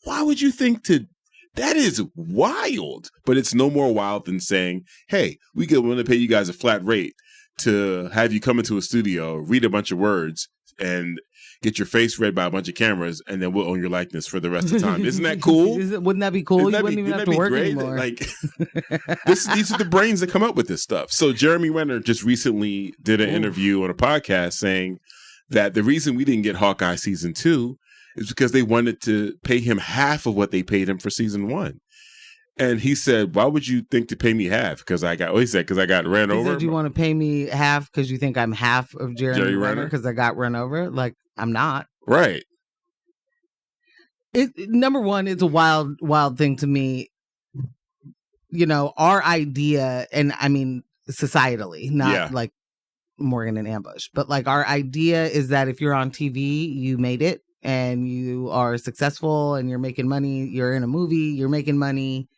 why would you think that is wild. But it's no more wild than saying, hey, we could want to pay you guys a flat rate to have you come into a studio, read a bunch of words, and get your face read by a bunch of cameras, and then we'll own your likeness for the rest of the time. Isn't that cool? Wouldn't that be cool? You wouldn't even have to work anymore. Like, these are the brains that come up with this stuff. So Jeremy Renner just recently did an interview on a podcast saying that the reason we didn't get Hawkeye season 2 is because they wanted to pay him half of what they paid him for season 1. And he said, why would you think to pay me half? Because I got ran over. Said, do you want to pay me half because you think I'm half of Jeremy Renner because I got run over? Like, I'm not. Right. Number one, it's a wild thing to me. Our idea, and I mean, societally, not like Morgan and Ambush, but like our idea is that if you're on TV, you made it and you are successful and you're making money. You're in a movie, you're making money.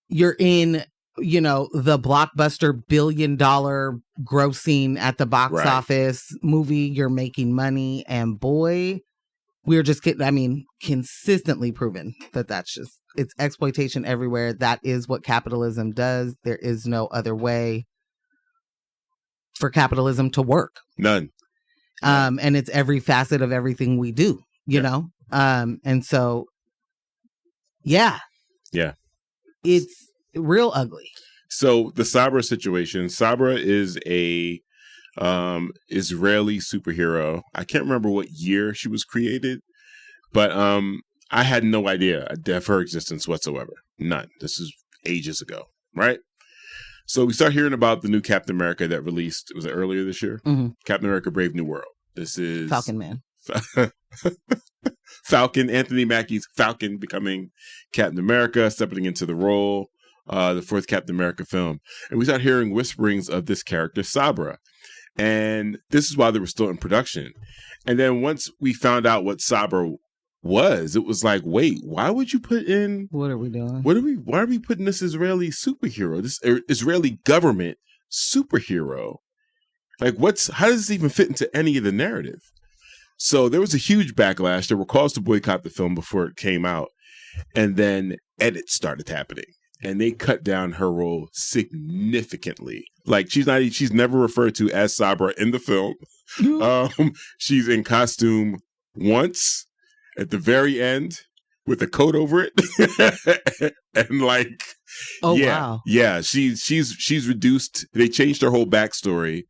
You're in, the blockbuster $1 billion grossing at the box office movie. You're making money. And boy, we're just consistently proven that it's exploitation everywhere. That is what capitalism does. There is no other way for capitalism to work. None. And it's every facet of everything we do, you know? And so, yeah. It's real ugly. So the Sabra situation. Sabra is a Israeli superhero. I can't remember what year she was created, but I had no idea of her existence whatsoever. None. This is ages ago, right? So we start hearing about the new Captain America that released. Was it earlier this year? Mm-hmm. Captain America: Brave New World. This is Falcon Man. Falcon, Anthony Mackie's Falcon becoming Captain America, stepping into the role, the fourth Captain America film. And we start hearing whisperings of this character, Sabra. And this is while they were still in production. And then once we found out what Sabra was, it was like, wait, why would you put in... What are we doing? Why are we putting this Israeli superhero, this Israeli government superhero? Like, how does this even fit into any of the narrative? So there was a huge backlash. There were calls to boycott the film before it came out. And then edits started happening. And they cut down her role significantly. Like, she's never referred to as Sabra in the film. She's in costume once at the very end with a coat over it. And like, wow. Yeah, she's reduced. They changed her whole backstory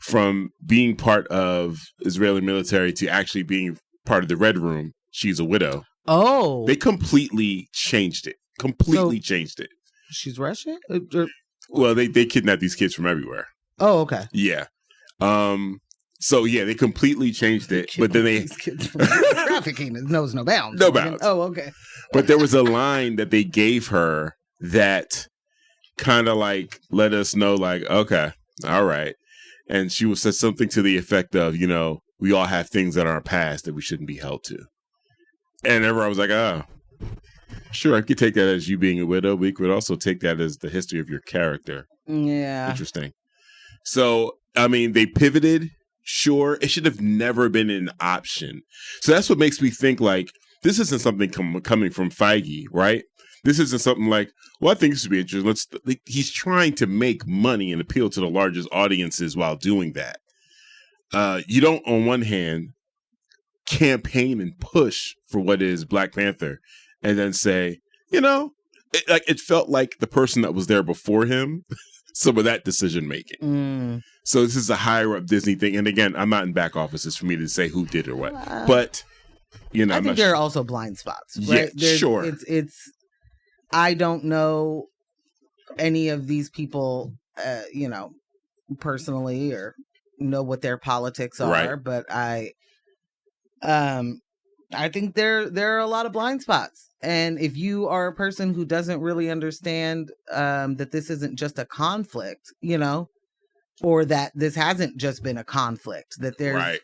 from being part of Israeli military to actually being part of the Red Room. She's a widow. Oh. They completely changed it. Changed it. She's Russian? Well, they kidnap these kids from everywhere. Oh, okay. Yeah. So yeah, they completely changed it, but then these kids from trafficking knows no bounds. No bounds. Oh, okay. But there was a line that they gave her that kind of like let us know, like, okay, all right. And she said something to the effect of, you know, we all have things in our past that we shouldn't be held to. And everyone was like, oh, sure, I could take that as you being a widow. We could also take that as the history of your character. Yeah. Interesting. So, I mean, they pivoted. Sure, it should have never been an option. So that's what makes me think like this isn't something coming from Feige, right? This isn't something like, well, I think this would be interesting. He's trying to make money and appeal to the largest audiences while doing that. You don't, on one hand, campaign and push for what is Black Panther, and then say, you know, it felt like the person that was there before him. Some of that decision making. So this is a higher up Disney thing. And again, I'm not in back offices for me to say who did or what. But, you know, I think there are also blind spots, right? Yeah, sure. It's I don't know any of these people, you know, personally or know what their politics are, right. But I think there are a lot of blind spots. And if you are a person who doesn't really understand that this isn't just a conflict, you know, or that this hasn't just been a conflict, that there's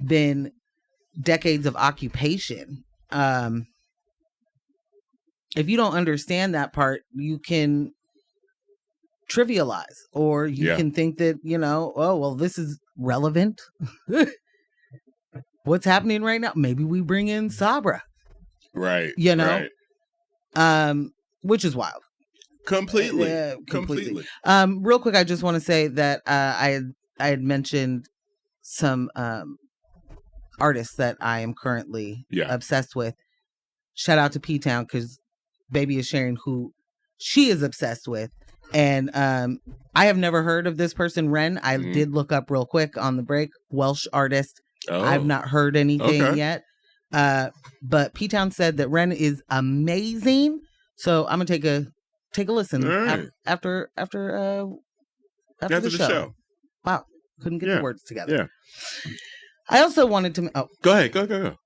been decades of occupation. If you don't understand that part, you can trivialize, or you can think that, you know, oh, well, this is relevant. What's happening right now? Maybe we bring in Sabra. Right. You know, which is wild. Completely. Real quick, I just want to say that I had mentioned some artists that I am currently obsessed with. Shout out to P-Town, because Baby is sharing who she is obsessed with. And I have never heard of this person, Ren. I did look up real quick on the break. Welsh artist. Oh. I've not heard anything yet. But P-Town said that Ren is amazing. So I'm gonna take a listen after the show. Wow, couldn't get the words together. Yeah. I also wanted to. Oh, go ahead. Go.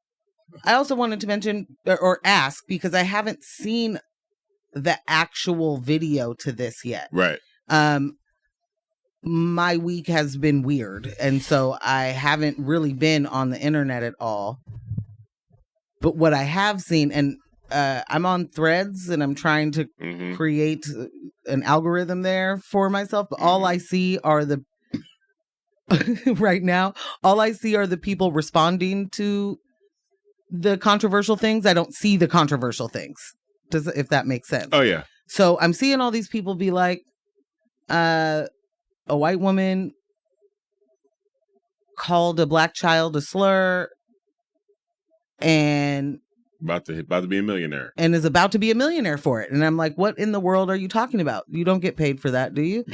I also wanted to mention or ask, because I haven't seen the actual video to this yet. Right. My week has been weird, and so I haven't really been on the internet at all. But what I have seen, and I'm on Threads, and I'm trying to create an algorithm there for myself, but all I see are the right now, all I see are the people responding to the controversial things. I don't see the controversial things. If that makes sense. Oh yeah. So I'm seeing all these people be like, a white woman called a black child a slur and about to be a millionaire, and is about to be a millionaire for it. And I'm like, what in the world are you talking about? You don't get paid for that, do you?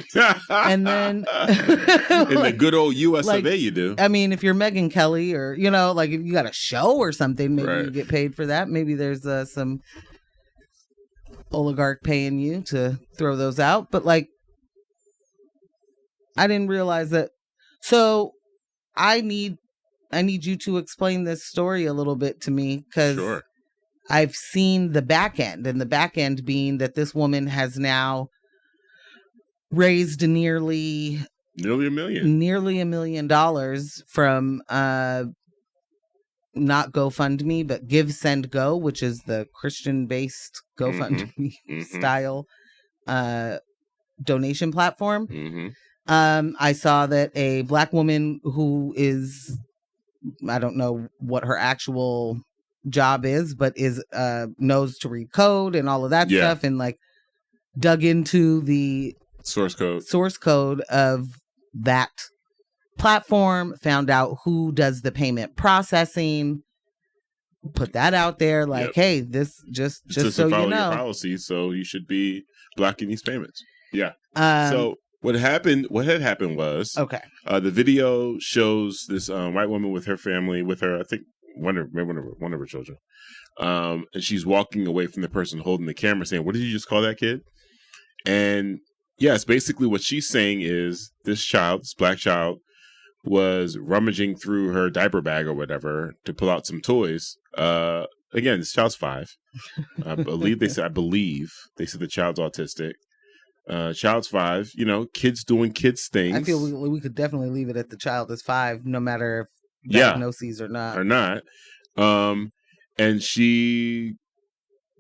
And then in the good old US of A, you do. I mean, if you're Megyn Kelly, or, you know, like if you got a show or something, maybe you get paid for that. Maybe there's some oligarch paying you to throw those out. But like, I didn't realize that. So I need you to explain this story a little bit to me, because I've seen the back end, and the back end being that this woman has now raised nearly $1 million from not GoFundMe, but Give, Send, Go, which is the Christian-based GoFundMe style donation platform. I saw that a black woman who is, I don't know what her actual job is, but is knows to read code and all of that stuff, and like dug into the source code of that platform, found out who does the payment processing, put that out there, like, hey, this just so you know, your policy, so you should be blocking these payments. So what had happened was the video shows this white woman with her family, with her, I think one of her children, and she's walking away from the person holding the camera, saying, "What did you just call that kid?" And Yes, basically what she's saying is this black child, was rummaging through her diaper bag or whatever to pull out some toys. Again, this child's 5. I believe they said the child's autistic. Child's 5. Kids doing kids things. I feel we could definitely leave it at the child is 5, no matter if diagnoses or not. And she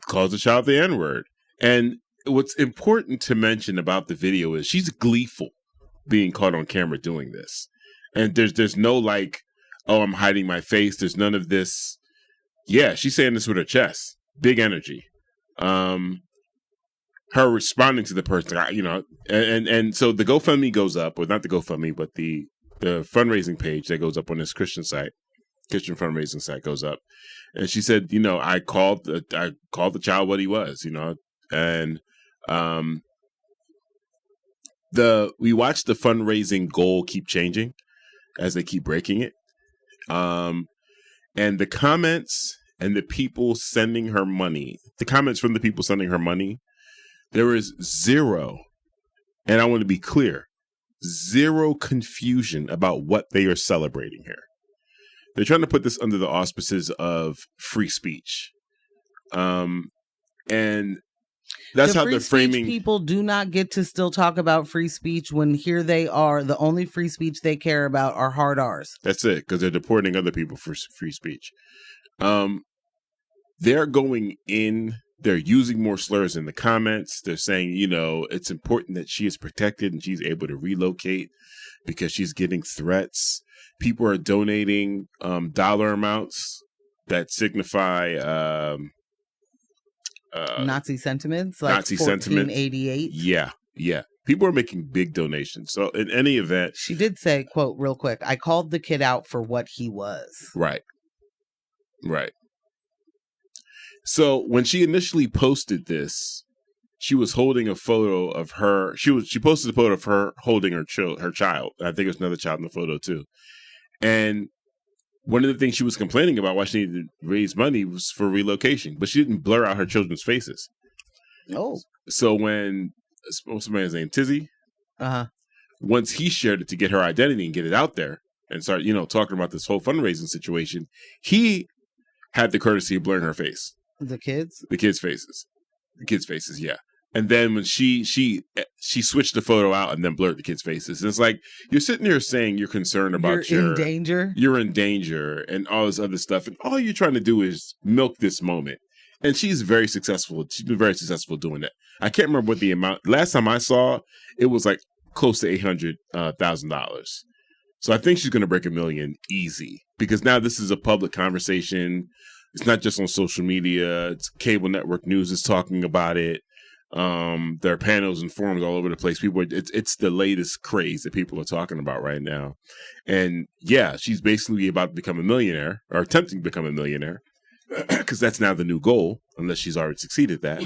calls the child the N-word. And what's important to mention about the video is she's gleeful being caught on camera doing this. And there's no like, oh, I'm hiding my face. There's none of this. Yeah, she's saying this with her chest. Big energy. Her responding to the person, and so the GoFundMe goes up, or not the GoFundMe, but the fundraising page that goes up on this Christian fundraising site goes up. And she said, I called the child what he was, and we watched the fundraising goal keep changing as they keep breaking it. And the comments and the people sending her money, there is zero, and I want to be clear, zero confusion about what they are celebrating here. They're trying to put this under the auspices of free speech. And that's how they're framing. People do not get to still talk about free speech when here they are. The only free speech they care about are hard R's. That's it, because they're deporting other people for free speech. They're going in. They're using more slurs in the comments. They're saying, it's important that she is protected and she's able to relocate because she's getting threats. People are donating dollar amounts that signify Nazi sentiments, like Nazi 1488. Yeah. People are making big donations. So in any event, she did say, quote, real quick, I called the kid out for what he was. Right. So when she initially posted this, she was holding a photo of her. She posted a photo of her holding her child. I think there's another child in the photo too. And one of the things she was complaining about why she needed to raise money was for relocation, but she didn't blur out her children's faces. Oh. So when, what's the man's name? Tizzy? Once he shared it to get her identity and get it out there and start, talking about this whole fundraising situation, he had the courtesy of blurring her face. The kids' faces, yeah. And then when she switched the photo out and then blurred the kids' faces. And it's like, you're sitting here saying you're concerned about you're in danger and all this other stuff. And all you're trying to do is milk this moment. And she's very successful. She's been very successful doing that. I can't remember what the amount. Last time I saw, it was like close to $800,000. So I think she's going to break $1 million easy, because now this is a public conversation. It's not just on social media. It's cable network news is talking about it. There are panels and forums all over the place. It's the latest craze that people are talking about right now. And yeah, she's basically about to become a millionaire, or attempting to become a millionaire, because that's now the new goal, unless she's already succeeded that.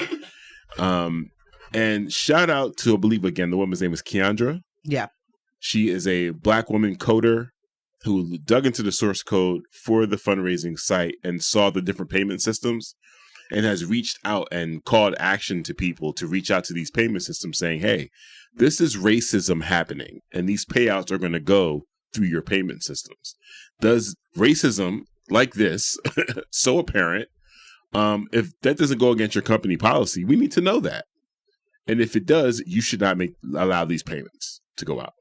And shout out to, I believe, again, the woman's name is Keandra. Yeah. She is a Black woman coder who dug into the source code for the fundraising site and saw the different payment systems, and has reached out and called action to people to reach out to these payment systems saying, hey, this is racism happening, and these payouts are going to go through your payment systems. Does racism like this, so apparent, if that doesn't go against your company policy, we need to know that. And if it does, you should not allow these payments to go out.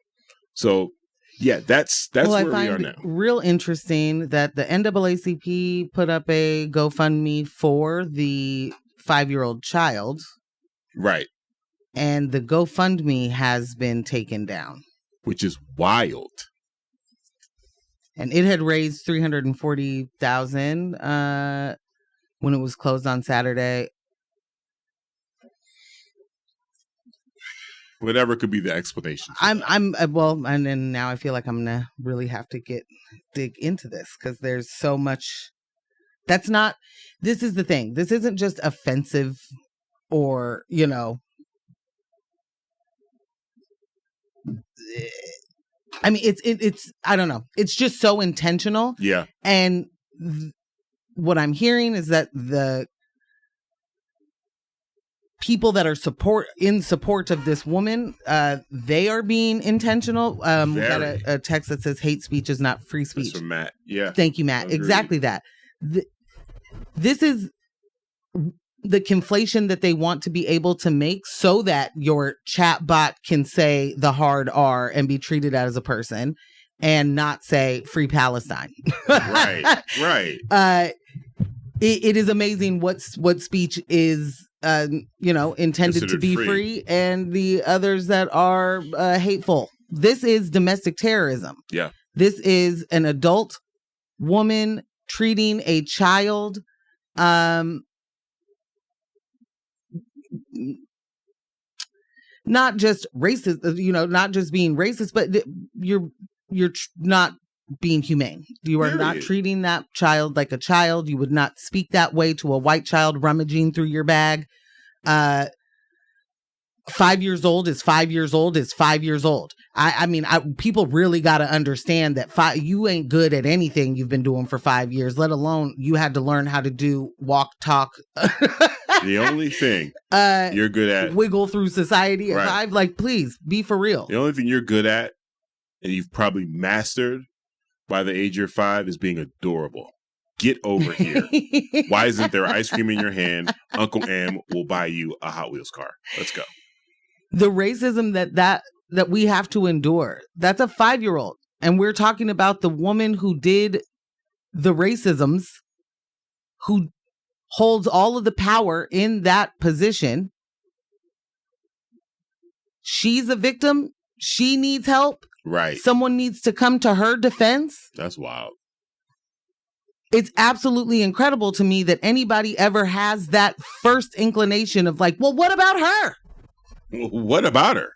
So yeah, that's where we are now. Real interesting that the NAACP put up a GoFundMe for the 5-year-old child. Right. And the GoFundMe has been taken down. Which is wild. And it had raised $340,000 when it was closed on Saturday. Whatever could be the explanation. And then now I feel like I'm gonna really have to dig into this, because there's so much. This is the thing. This isn't just offensive, or I mean, it's I don't know. It's just so intentional. Yeah. And what I'm hearing is that the people that are in support of this woman, they are being intentional. We got a text that says hate speech is not free speech. That's from Matt. Yeah. Thank you, Matt. Exactly that. This is the conflation that they want to be able to make so that your chat bot can say the hard R and be treated as a person and not say free Palestine. Right. It is amazing what speech is intended to be free and the others that are hateful. This is domestic terrorism. Yeah. This is an adult woman treating a child not just racist, not just being racist, but you're not being humane. You are not treating that child like a child. You would not speak that way to a white child rummaging through your bag. 5 years old is 5 years old is 5 years old. I mean, people really got to understand that you ain't good at anything you've been doing for 5 years, let alone you had to learn how to do walk, talk. The only thing you're good at. Wiggle through society at 5. Like, please, be for real. The only thing you're good at, and you've probably mastered by the age you're 5, is being adorable. Get over here. Why isn't there ice cream in your hand? Uncle Am will buy you a Hot Wheels car. Let's go. The racism that we have to endure, that's a 5-year-old. And we're talking about the woman who did the racisms, who holds all of the power in that position. She's a victim. She needs help. Right. Someone needs to come to her defense. That's wild. It's absolutely incredible to me that anybody ever has that first inclination of like, well, what about her? What about her?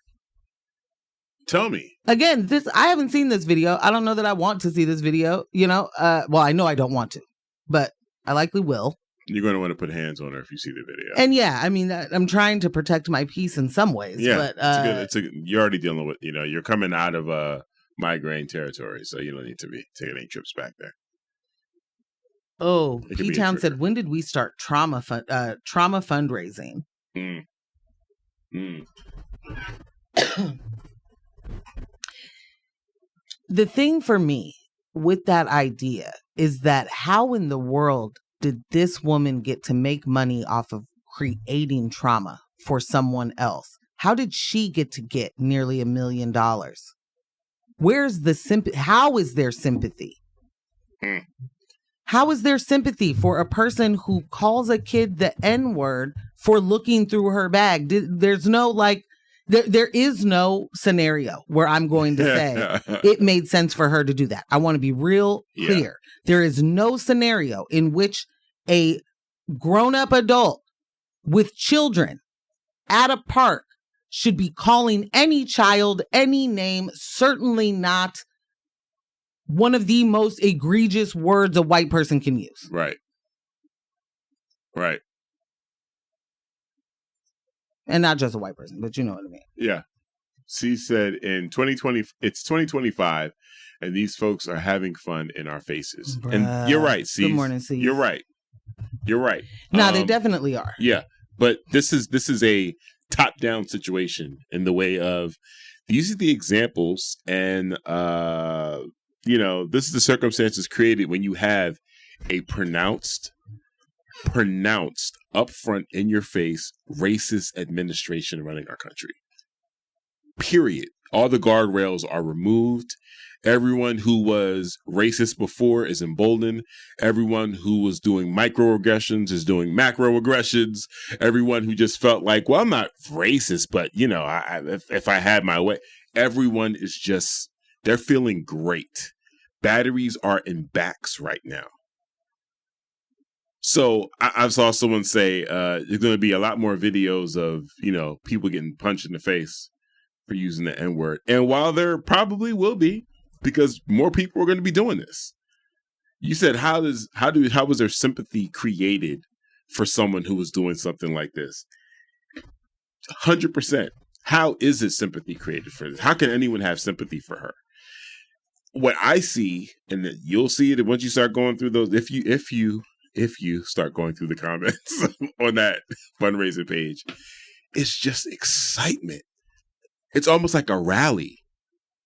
Tell me. Again, I haven't seen this video. I don't know that I want to see this video, well, I know I don't want to, but I likely will. You're going to want to put hands on her if you see the video. And yeah, I mean, I'm trying to protect my peace in some ways. Yeah, but, you're already dealing with, you're coming out of migraine territory, so you don't need to be taking any trips back there. Oh, P-Town said, when did we start trauma fundraising? The thing for me with that idea is that how in the world did this woman get to make money off of creating trauma for someone else? How did she get nearly $1 million? Where's the sympathy? How is there sympathy? How is there sympathy for a person who calls a kid the N-word for looking through her bag? There's no there is no scenario where I'm going to say it made sense for her to do that. I want to be real clear. Yeah. There is no scenario in which a grown-up adult with children at a park should be calling any child any name, certainly not one of the most egregious words a white person can use. Right. And not just a white person, but you know what I mean. Yeah. She said in 2020, it's 2025, and these folks are having fun in our faces. Bruh. And you're right, C's. Good morning, C's. You're right. No, they definitely are. Yeah. But this is a top-down situation in the way of, these are the examples, and this is the circumstances created when you have a pronounced upfront in your face racist administration running our country. Period. All the guardrails are removed. Everyone who was racist before is emboldened. Everyone who was doing microaggressions is doing macroaggressions. Everyone who just felt like, well, I'm not racist, but if I had my way, everyone is just, they're feeling great. Batteries are in backs right now. So I saw someone say there's going to be a lot more videos of, people getting punched in the face for using the N-word. And while there probably will be, because more people are going to be doing this. You said, how was there sympathy created for someone who was doing something like this? 100%. How is it sympathy created for this? How can anyone have sympathy for her? What I see, and you'll see it once you start going through those, if if you start going through the comments on that fundraising page, it's just excitement. It's almost like a rally.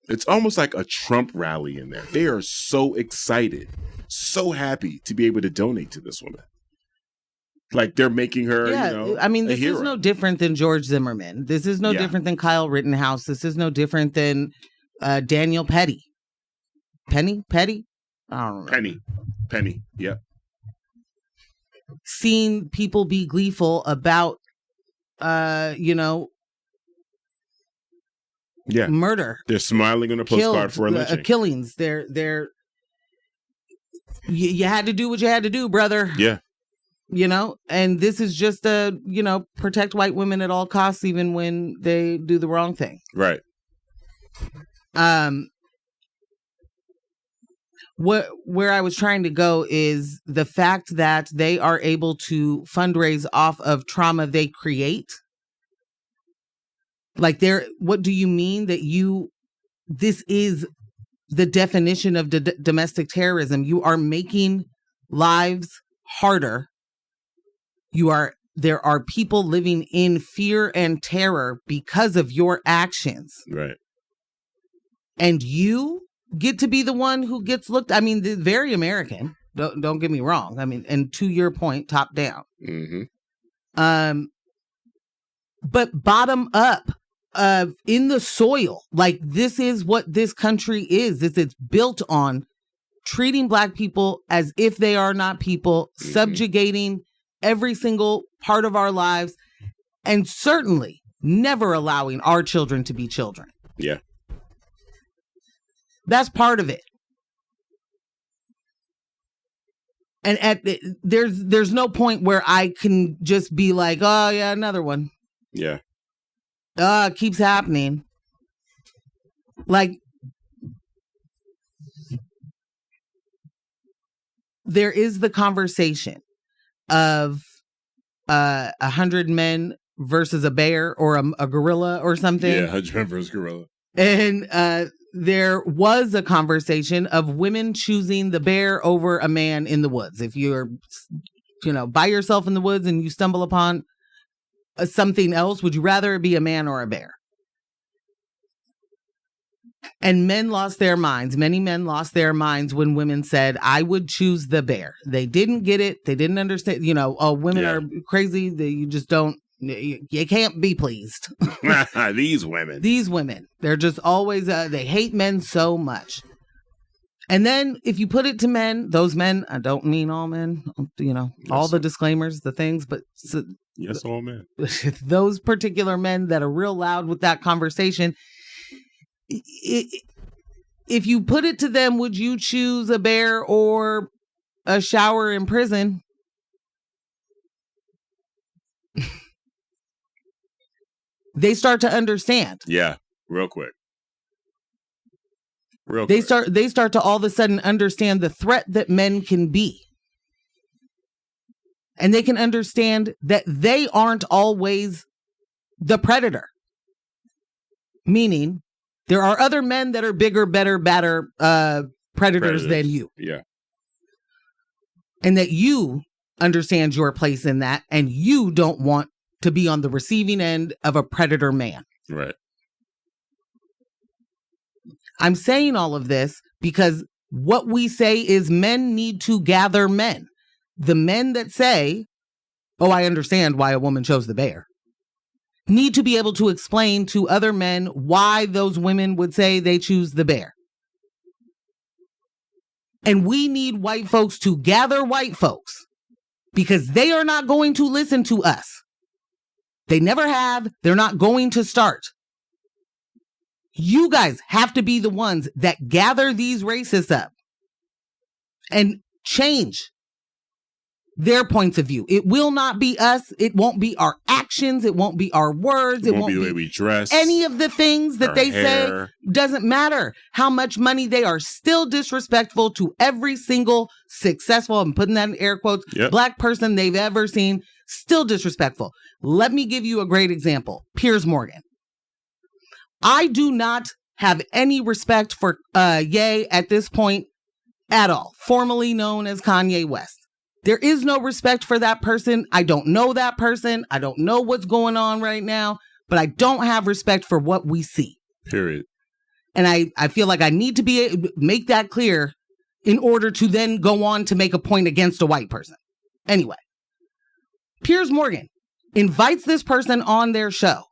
It's almost like a Trump rally in there. They are so excited, so happy to be able to donate to this woman. Like they're making her, I mean, this a hero. is no different than George Zimmerman. This is no different than Kyle Rittenhouse. This is no different than Daniel Petty. Petty? I don't remember. Penny. Yep. Seeing people be gleeful about, murder. They're smiling on a postcard for a lynching. Killings. You had to do what you had to do, brother. Yeah. And this is just protect white women at all costs, even when they do the wrong thing. Right. Where I was trying to go is the fact that they are able to fundraise off of trauma they create. Like what do you mean that this is the definition of domestic terrorism? You are making lives harder. There are people living in fear and terror because of your actions. Right. And you get to be the one who gets looked. I mean, very American. Don't get me wrong. I mean, and to your point, top down. Mm-hmm. But bottom up, in the soil, like this is what this country is. It's built on treating Black people as if they are not people, subjugating every single part of our lives, and certainly never allowing our children to be children. Yeah. That's part of it. And there's no point where I can just be like, oh yeah, another one. Yeah. It keeps happening. Like, there is the conversation of 100 men versus a bear or a gorilla or something. Yeah, 100 men versus gorilla. And there was a conversation of women choosing the bear over a man in the woods. If you're, by yourself in the woods and you stumble upon something else, would you rather it be a man or a bear? And men lost their minds. Many men lost their minds when women said, I would choose the bear. They didn't get it. They didn't understand, women are crazy. You just don't, you can't be pleased. These women. They're just always, they hate men so much. And then if you put it to men, those men, I don't mean all men, all the disclaimers, the things, but yes, all men. Those particular men that are real loud with that conversation, if you put it to them, would you choose a bear or a shower in prison? They start to understand. Yeah, real quick. They start to all of a sudden understand the threat that men can be. And they can understand that they aren't always the predator. Meaning, there are other men that are bigger, better, badder predators than you. Yeah. And that you understand your place in that, and you don't want to be on the receiving end of a predator man. Right. I'm saying all of this because what we say is men need to gather men. The men that say, oh, I understand why a woman chose the bear, need to be able to explain to other men why those women would say they choose the bear. And we need white folks to gather white folks because they are not going to listen to us. They never have. They're not going to start. You guys have to be the ones that gather these racists up and change their points of view. It will not be us. It won't be our actions. It won't be our words. It won't be the way we dress. Any of the things that they say doesn't matter. How much money they are still disrespectful to every single successful, I'm putting that in air quotes, Black person they've ever seen. Still disrespectful. Let me give you a great example. Piers Morgan. I do not have any respect for Ye at this point at all. Formerly known as Kanye West. There is no respect for that person. I don't know that person. I don't know what's going on right now, but I don't have respect for what we see. Period. And I feel like I need to make that clear in order to then go on to make a point against a white person. Anyway, Piers Morgan invites this person on their show,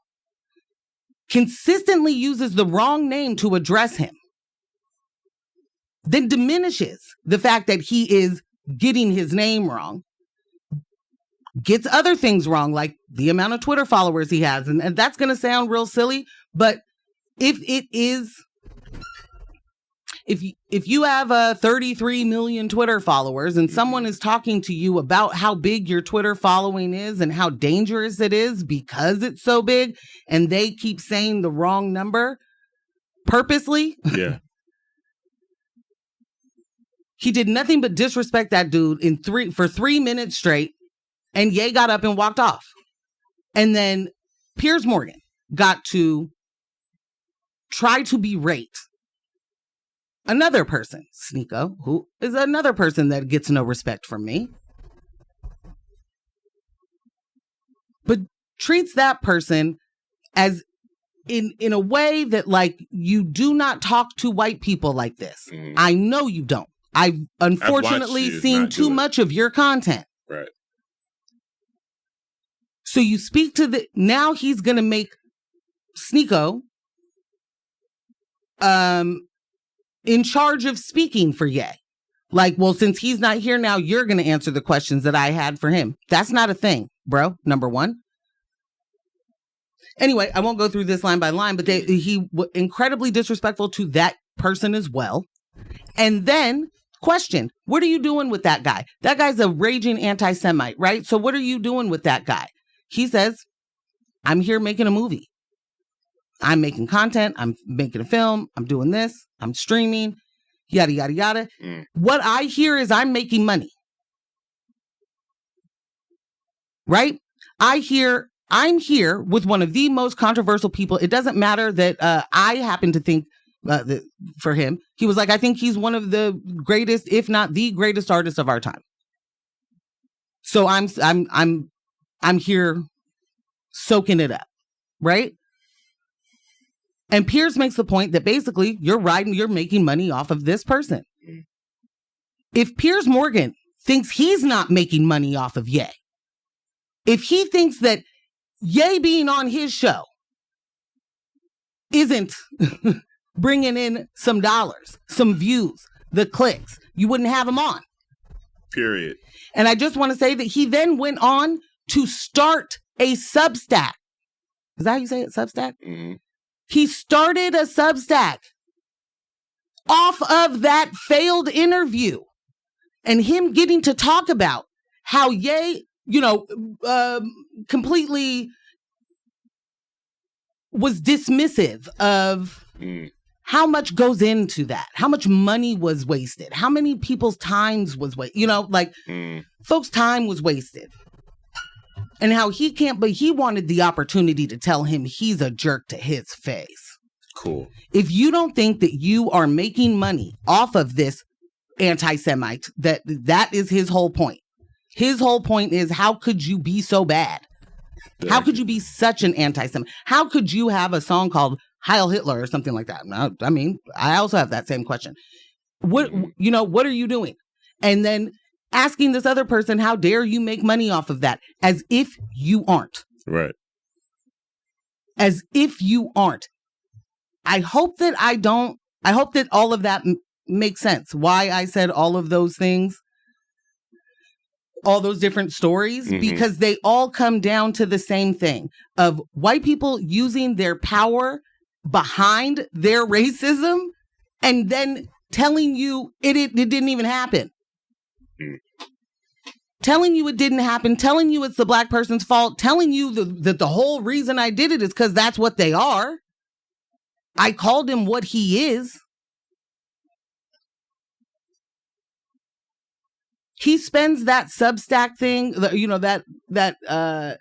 consistently uses the wrong name to address him, then diminishes the fact that he is getting his name wrong, gets other things wrong, like the amount of Twitter followers he has. And that's going to sound real silly, but if you have 33 million Twitter followers and someone is talking to you about how big your Twitter following is and how dangerous it is because it's so big, and they keep saying the wrong number purposely. Yeah. He did nothing but disrespect that dude for 3 minutes straight, and Ye got up and walked off. And then Piers Morgan got to try to berate another person, Sneeko, who is another person that gets no respect from me, but treats that person as in a way that, like, you do not talk to white people like this. Mm. I know you don't. I've unfortunately seen too much of your content. Right. So you speak to now he's going to make Sneeko in charge of speaking for Ye. Like, well, since he's not here now, you're going to answer the questions that I had for him. That's not a thing, bro. Number one. Anyway, I won't go through this line by line, but he was incredibly disrespectful to that person as well. And then question, what are you doing with that guy? That guy's a raging anti-Semite, right? So what are you doing with that guy? He says, I'm here making a movie. I'm making content. I'm making a film. I'm doing this. I'm streaming, yada, yada, yada. Mm. What I hear is I'm making money. Right? I'm here with one of the most controversial people. It doesn't matter that I happen to think for him, he was like, I think he's one of the greatest, if not the greatest artist of our time. So I'm here soaking it up, right? And Piers makes the point that basically you're making money off of this person. If Piers Morgan thinks he's not making money off of Ye, if he thinks that Ye being on his show isn't bringing in some dollars, some views, the clicks, you wouldn't have him on. Period. And I just want to say that he then went on to start a Substack. Is that how you say it? Substack? Mm-hmm. He started a Substack off of that failed interview and him getting to talk about how Ye, completely was dismissive of how much goes into that, how much money was wasted, how many people's times was wasted, folks' time was wasted. And how he can't, but he wanted the opportunity to tell him he's a jerk to his face. Cool. If you don't think that you are making money off of this anti-Semite, that is his whole point. His whole point is, how could you be so bad? How could you be such an anti-Semite? How could you have a song called Heil Hitler or something like that? I mean, I also have that same question. What are you doing? And then asking this other person, how dare you make money off of that? As if you aren't. Right. As if you aren't. I hope that all of that makes sense. Why I said all of those things, all those different stories, because they all come down to the same thing of white people using their power behind their racism and then telling you it didn't even happen. Telling you it didn't happen, telling you it's the black person's fault, telling you that the whole reason I did it is because that's what they are. I called him what he is. He spends that Substack thing, that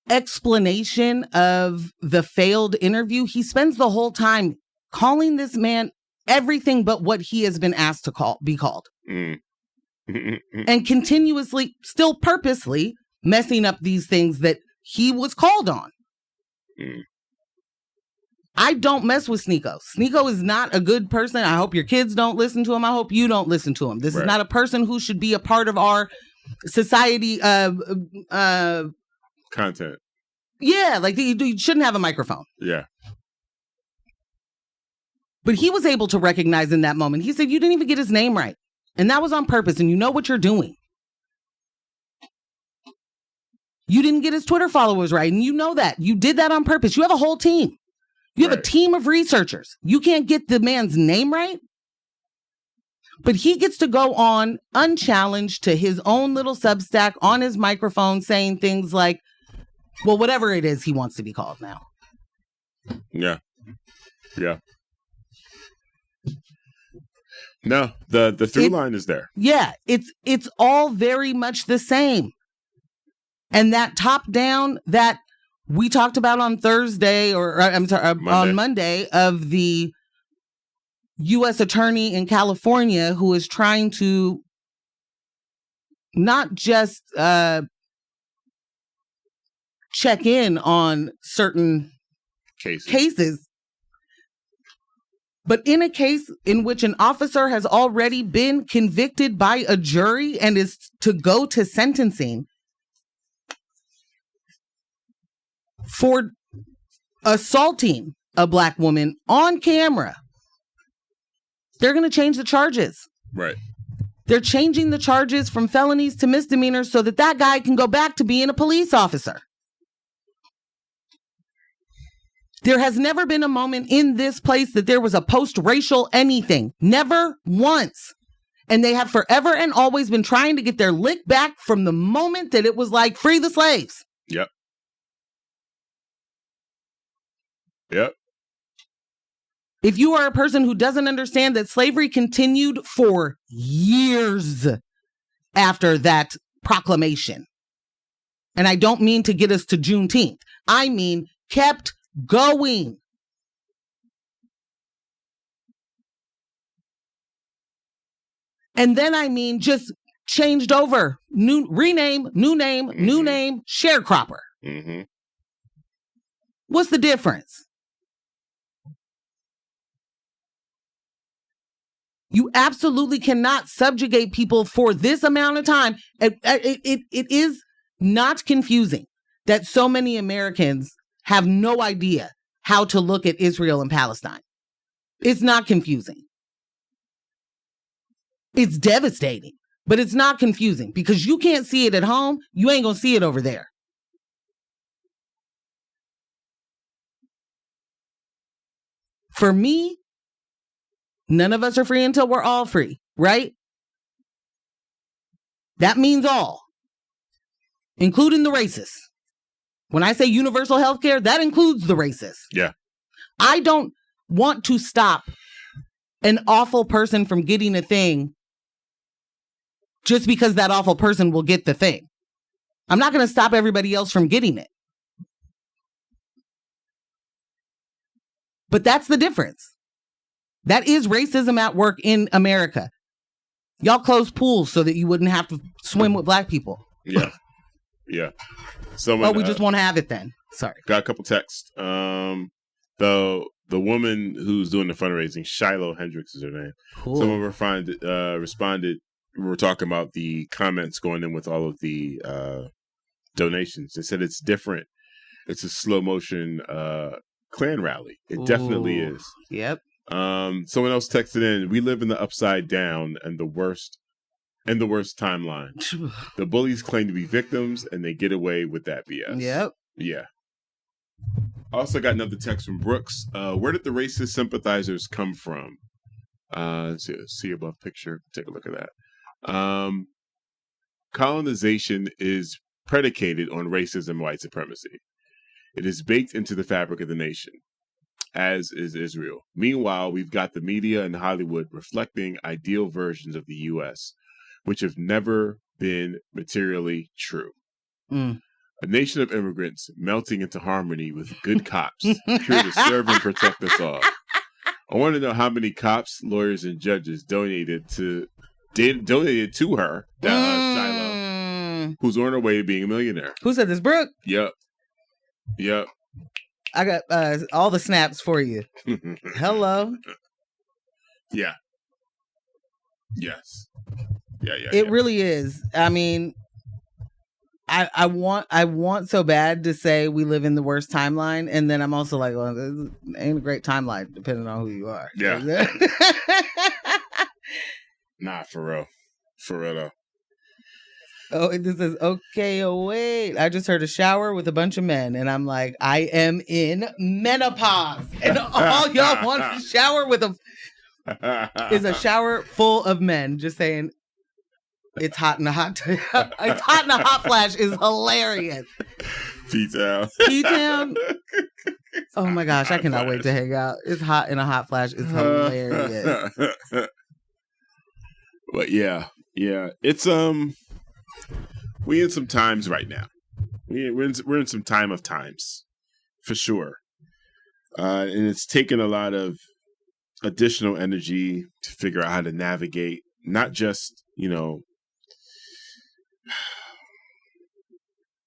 explanation of the failed interview. He spends the whole time calling this man everything but what he has been asked to be called. and continuously, still purposely messing up these things that he was called on. I don't mess with Sneeko. Sneeko is not a good person. I hope your kids don't listen to him. I hope you don't listen to him. This is not a person who should be a part of our society content. Yeah, like you shouldn't have a microphone. Yeah. But he was able to recognize in that moment. He said, you didn't even get his name right. And that was on purpose. And you know what you're doing. You didn't get his Twitter followers right. And you know that. You did that on purpose. You have a whole team. You have a team of researchers. You can't get the man's name right. But he gets to go on unchallenged to his own little Substack on his microphone saying things like, well, whatever it is he wants to be called now. Yeah. Yeah. No, the through line is there. Yeah, it's all very much the same. And that top down that we talked about on Thursday, on Monday, of the U.S. attorney in California who is trying to not just check in on certain cases, but in a case in which an officer has already been convicted by a jury and is to go to sentencing for assaulting a Black woman on camera, they're going to change the charges. Right. They're changing the charges from felonies to misdemeanors so that guy can go back to being a police officer. There has never been a moment in this place that there was a post-racial anything. Never once. And they have forever and always been trying to get their lick back from the moment that it was like, free the slaves. Yep. Yep. If you are a person who doesn't understand that slavery continued for years after that proclamation, and I don't mean to get us to Juneteenth, I mean kept going. And then I mean just changed over, new name, sharecropper. Mm-hmm. What's the difference? You absolutely cannot subjugate people for this amount of time. It is not confusing that so many Americans have no idea how to look at Israel and Palestine. It's not confusing. It's devastating, but it's not confusing because you can't see it at home. You ain't going to see it over there. For me, none of us are free until we're all free, right? That means all, including the racists. When I say universal health care, that includes the racists. Yeah. I don't want to stop an awful person from getting a thing just because that awful person will get the thing. I'm not going to stop everybody else from getting it. But that's the difference. That is racism at work in America. Y'all closed pools so that you wouldn't have to swim with Black people. Yeah. Yeah. We just won't have it then. Sorry. Got a couple texts. The woman who's doing the fundraising, Shiloh Hendricks is her name. Cool. Someone responded. We were talking about the comments going in with all of the donations. They said it's different. It's a slow motion Klan rally. It definitely is. Yep. Someone else texted in, we live in the upside down and the worst timeline. The bullies claim to be victims and they get away with that BS. Yep. Yeah. I also got another text from Brooks. Where did the racist sympathizers come from? See above picture. Take a look at that. Colonization is predicated on racism and white supremacy. It is baked into the fabric of the nation, as is Israel. Meanwhile, we've got the media and Hollywood reflecting ideal versions of the U.S., which have never been materially true. Mm. A nation of immigrants melting into harmony with good cops, here to serve and protect us all. I want to know how many cops, lawyers, and judges donated to donated to her, Shiloh, who's on her way to being a millionaire. Who said this, Brooke? Yep. I got all the snaps for you. Hello. Yeah. Yes. Yeah. It really is. I mean, I want so bad to say we live in the worst timeline, and then I'm also like, well, this ain't a great timeline depending on who you are. Yeah. Nah, for real though. Oh, this is okay. Oh, wait. I just heard a shower with a bunch of men, and I'm like, I am in menopause, and all y'all want to shower with is a shower full of men. Just saying, it's hot in a hot. It's hot in a hot flash is hilarious. P-Town. Oh my gosh, I cannot wait to hang out. It's hot in a hot flash is hilarious. But yeah, it's we in some times right now. We're in some time of times, for sure. And it's taken a lot of additional energy to figure out how to navigate, not just,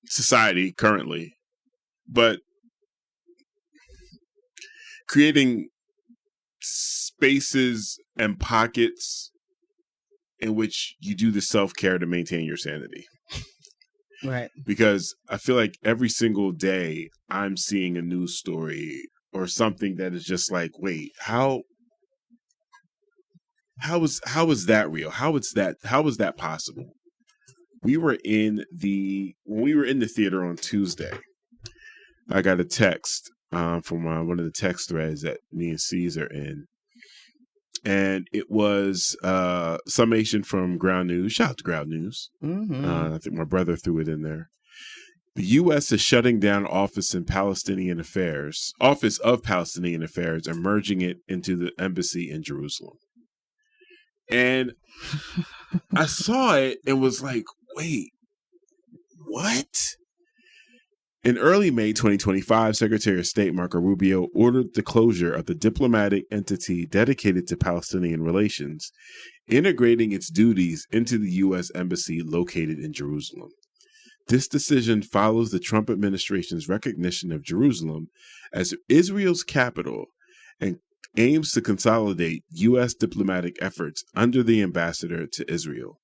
society currently, but creating spaces and pockets in which you do the self-care to maintain your sanity. Right. Because I feel like every single day I'm seeing a news story or something that is just like, wait, how is that real? How is that possible? When we were in the theater on Tuesday, I got a text from one of the text threads that me and C's are in. And it was summation from Ground News. Shout out to Ground News. Mm-hmm. I think my brother threw it in there. The U.S. is shutting down Office of Palestinian Affairs, and merging it into the embassy in Jerusalem. And I saw it and was like, wait, what? In early May 2025, Secretary of State Marco Rubio ordered the closure of the diplomatic entity dedicated to Palestinian relations, integrating its duties into the U.S. Embassy located in Jerusalem. This decision follows the Trump administration's recognition of Jerusalem as Israel's capital and aims to consolidate U.S. diplomatic efforts under the ambassador to Israel.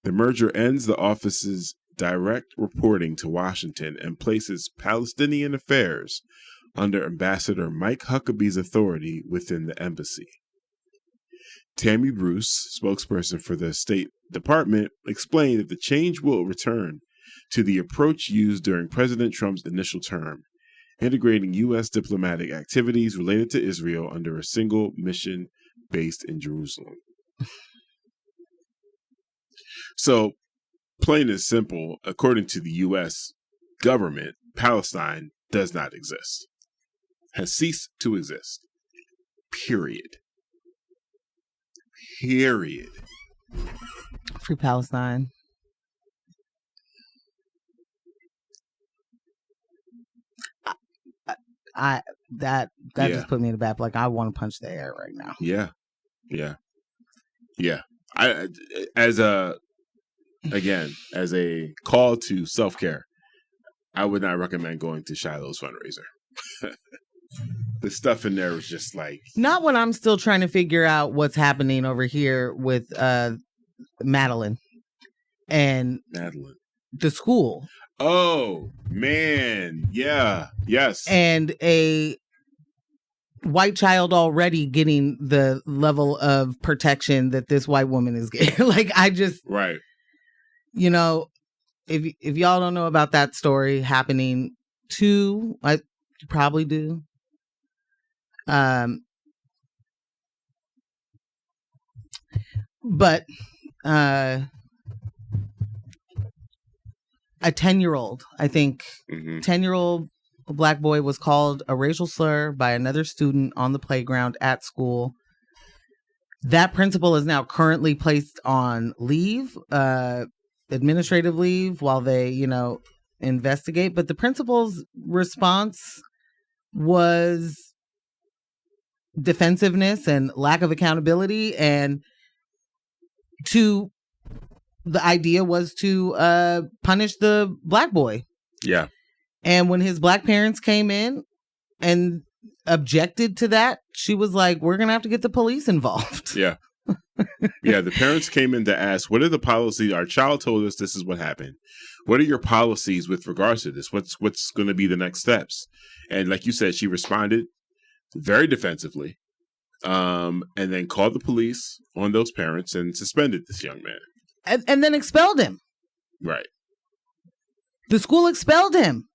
The merger ends the office's direct reporting to Washington and places Palestinian affairs under Ambassador Mike Huckabee's authority within the embassy. Tammy Bruce, spokesperson for the State Department, explained that the change will return to the approach used during President Trump's initial term, integrating U.S. diplomatic activities related to Israel under a single mission based in Jerusalem. So, plain and simple, according to the U.S. government, Palestine does not exist. Has ceased to exist. Period. Free Palestine. That just put me in the back. Like, I want to punch the air right now. Yeah. As a call to self-care, I would not recommend going to Shiloh's fundraiser. The stuff in there was just like... Not when I'm still trying to figure out what's happening over here with Madeline and the school. Oh, man. Yeah. Yes. And a white child already getting the level of protection that this white woman is getting. Like, I just... Right. You know, if y'all don't know about that story happening too, I probably do. But a 10-year-old, I think, 10-year-old black boy was called a racial slur by another student on the playground at school. That principal is now currently placed on leave, administrative leave, while they, investigate. But the principal's response was defensiveness and lack of accountability. And the idea was to punish the black boy. Yeah. And when his black parents came in and objected to that, she was like, we're going to have to get the police involved. Yeah. Yeah, the parents came in to ask, what are the policies? Our child told us this is what happened. What are your policies with regards to this? What's going to be the next steps? And like you said, she responded very defensively, and then called the police on those parents and suspended this young man. And then expelled him. Right. The school expelled him,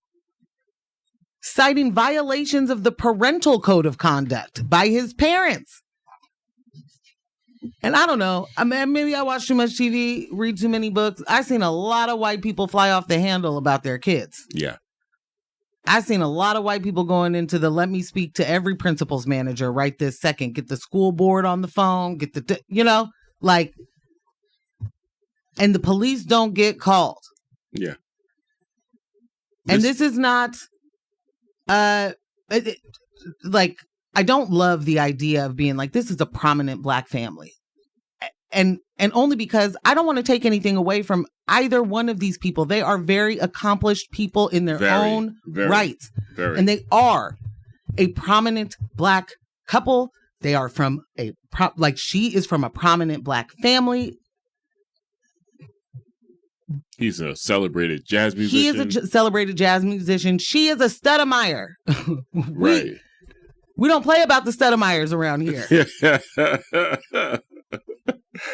citing violations of the parental code of conduct by his parents. And I don't know. I mean, maybe I watch too much TV, read too many books. I've seen a lot of white people fly off the handle about their kids. Yeah. I've seen a lot of white people going into the let me speak to every principal's manager right this second. Get the school board on the phone. Get the, like, and the police don't get called. Yeah. And this is not, like, I don't love the idea of being like, this is a prominent black family. And only because I don't want to take anything away from either one of these people. They are very accomplished people in their own right. And they are a prominent black couple. They are from she is from a prominent black family. He's a celebrated jazz musician. He is a celebrated jazz musician. She is a Stoudemire. Right. We don't play about the Stoudemires around here.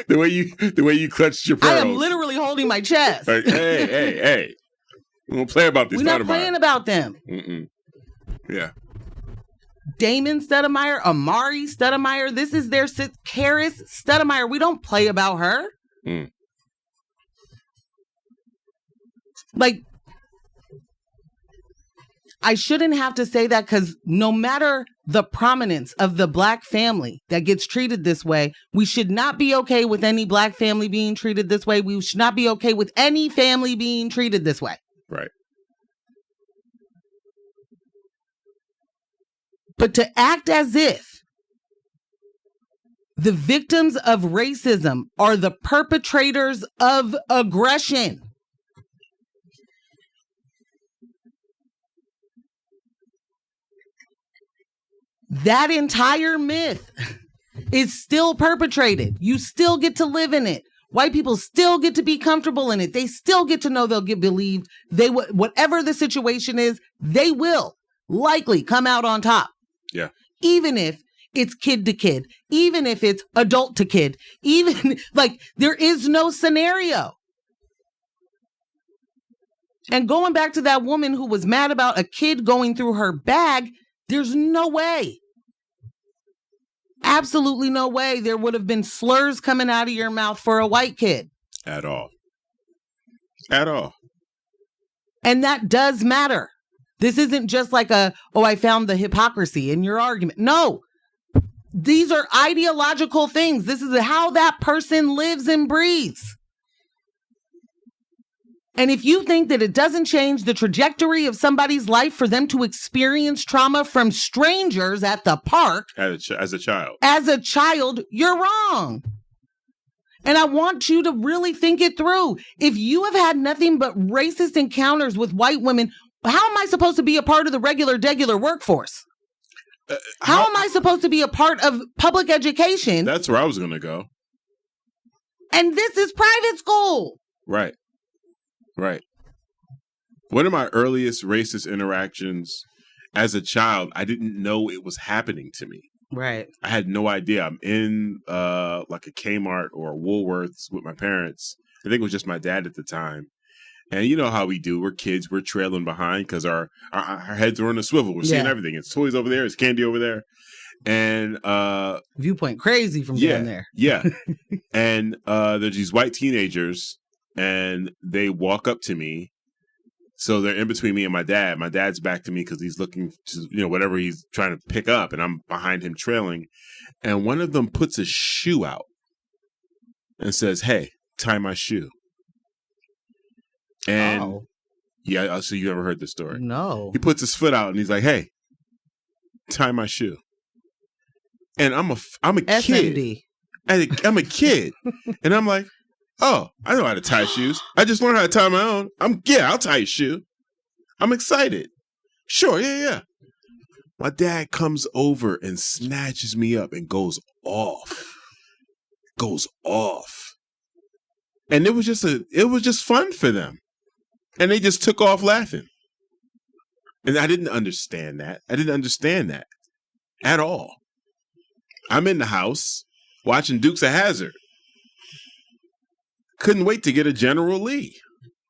The way you clutched your pearls. I am literally holding my chest. Like, hey. We don't play about these Stoudemire. We're not playing about them. Mm-mm. Yeah. Damon Stoudemire, Amari Stoudemire. This is their Karis Stoudemire. We don't play about her. Mm. Like, I shouldn't have to say that because no matter the prominence of the black family that gets treated this way, we should not be okay with any black family being treated this way. We should not be okay with any family being treated this way. Right. But to act as if the victims of racism are the perpetrators of aggression. That entire myth is still perpetrated. You still get to live in it. White people still get to be comfortable in it. They still get to know they'll get believed. Whatever the situation is, they will likely come out on top. Yeah. Even if it's kid to kid, even if it's adult to kid, even there is no scenario. And going back to that woman who was mad about a kid going through her bag, there's no way. Absolutely no way there would have been slurs coming out of your mouth for a white kid. At all. At all. And that does matter. This isn't just like I found the hypocrisy in your argument. No. These are ideological things. This is how that person lives and breathes. And if you think that it doesn't change the trajectory of somebody's life for them to experience trauma from strangers at the park as a child, you're wrong. And I want you to really think it through. If you have had nothing but racist encounters with white women, how am I supposed to be a part of the degular workforce? How am I supposed to be a part of public education? That's where I was going to go. And this is private school. Right. Right. One of my earliest racist interactions as a child, I didn't know it was happening to me. Right. I had no idea. I'm in like a Kmart or a Woolworths with my parents. I think it was just my dad at the time. And you know how we do. We're kids. We're trailing behind because our heads are on a swivel. We're seeing everything. It's toys over there. It's candy over there. And viewpoint crazy from down there. Yeah. And there's these white teenagers. And they walk up to me. So they're in between me and my dad. My dad's back to me because he's looking to, whatever he's trying to pick up. And I'm behind him trailing. And one of them puts a shoe out and says, "Hey, tie my shoe." And yeah, so you ever heard this story? No. He puts his foot out and he's like, "Hey, tie my shoe." And I'm a SMD. kid. I'm a kid. And I'm like, oh, I know how to tie shoes. I just learned how to tie my own. I'll tie a shoe. I'm excited. Sure, yeah. My dad comes over and snatches me up and goes off. And it was just fun for them. And they just took off laughing. And I didn't understand that. At all. I'm in the house watching Dukes of Hazzard. Couldn't wait to get a General Lee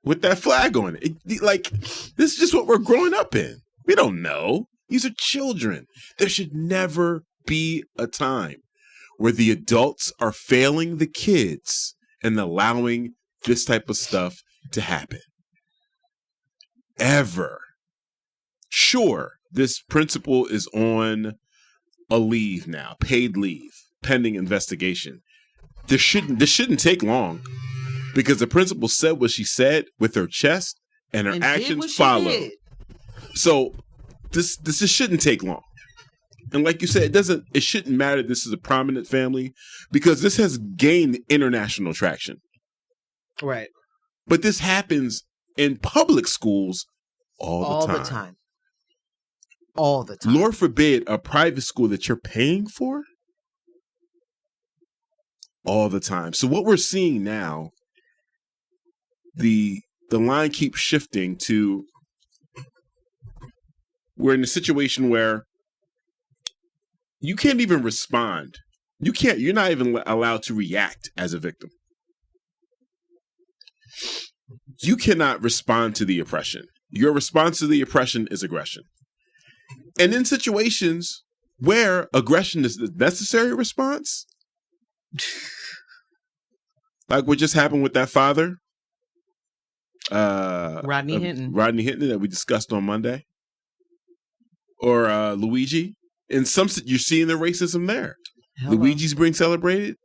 with that flag on it. This is just what we're growing up in. We don't know. These are children. There should never be a time where the adults are failing the kids and allowing this type of stuff to happen. Ever. Sure, this principal is on a leave now, paid leave, pending investigation. This shouldn't take long because the principal said what she said with her chest and her actions followed. So this shouldn't take long. And like you said, it shouldn't matter this is a prominent family because this has gained international traction. Right. But this happens in public schools all the time. All the time. Lord forbid a private school that you're paying for all the time. So what we're seeing now, the line keeps shifting to we're in a situation where you can't even respond. You're not even allowed to react as a victim. You cannot respond to the oppression. Your response to the oppression is aggression. And in situations where aggression is the necessary response, like what just happened with that father, Rodney Hinton that we discussed on Monday, or Luigi. In some, you're seeing the racism there. Hello. Luigi's being celebrated.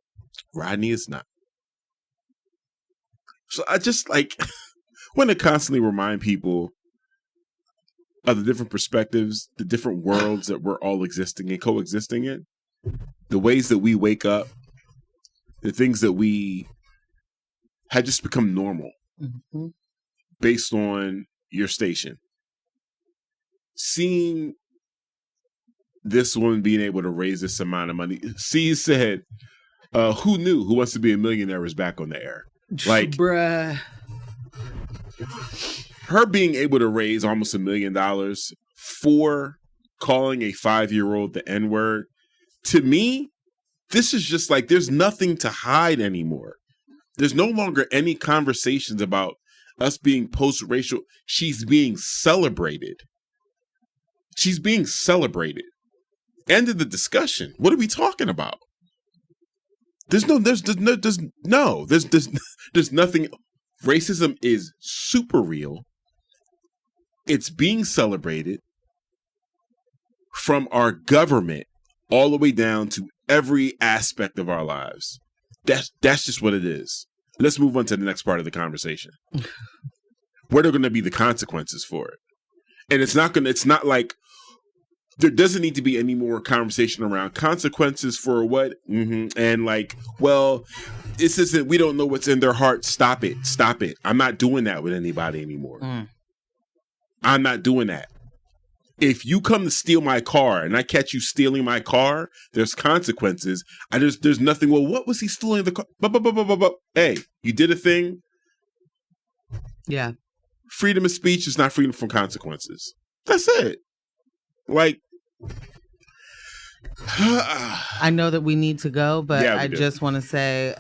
Rodney is not. So I just want to constantly remind people of the different perspectives, the different worlds that we're all existing and coexisting in, the ways that we wake up, the things that we had just become normal based on your station. Seeing this woman being able to raise this amount of money. C said, who knew Who Wants to Be a Millionaire was back on the air? Bruh. Her being able to raise almost $1 million for calling a 5-year-old the N-word, to me, this is just there's nothing to hide anymore. There's no longer any conversations about us being post-racial. She's being celebrated. End of the discussion. What are we talking about? There's nothing. Racism is super real. It's being celebrated from our government all the way down to every aspect of our lives. That's just what it is. Let's move on to the next part of the conversation. What are going to be the consequences for it? And it's not like there doesn't need to be any more conversation around consequences for what, and this isn't, we don't know what's in their heart. Stop it. I'm not doing that with anybody anymore. I'm not doing that. If you come to steal my car and I catch you stealing my car, there's consequences. There's nothing. Well, what was he stealing the car? Hey, you did a thing. Yeah. Freedom of speech is not freedom from consequences. That's it. I know that we need to go, but I just want to say,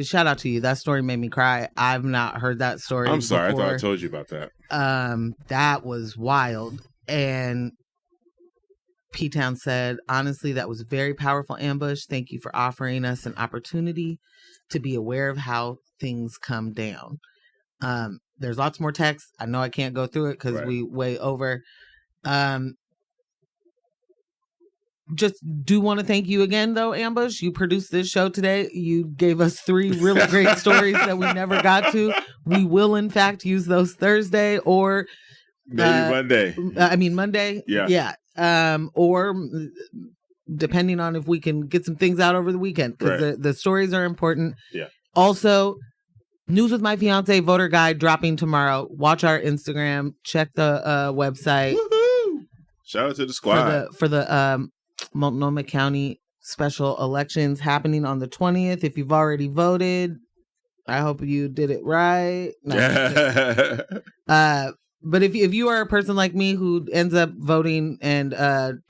shout out to you. That story made me cry. I've not heard that story I'm sorry. before. I thought I told you about that. That was wild. And P-Town said, honestly, that was a very powerful ambush. Thank you for offering us an opportunity to be aware of how things come down. There's lots more text. I know I can't go through it because we way over. Just do want to thank you again, though, Ambush. You produced this show today. You gave us 3 really great stories that we never got to. We will, in fact, use those Thursday or maybe Monday. Monday. Yeah. Or depending on if we can get some things out over the weekend, because the stories are important. Yeah. Also, News with My Fiancé voter guide dropping tomorrow. Watch our Instagram. Check the website. Woohoo! Shout out to the squad for the Multnomah County special elections happening on the 20th. If you've already voted, I hope you did it right. No, but if you are a person like me who ends up voting and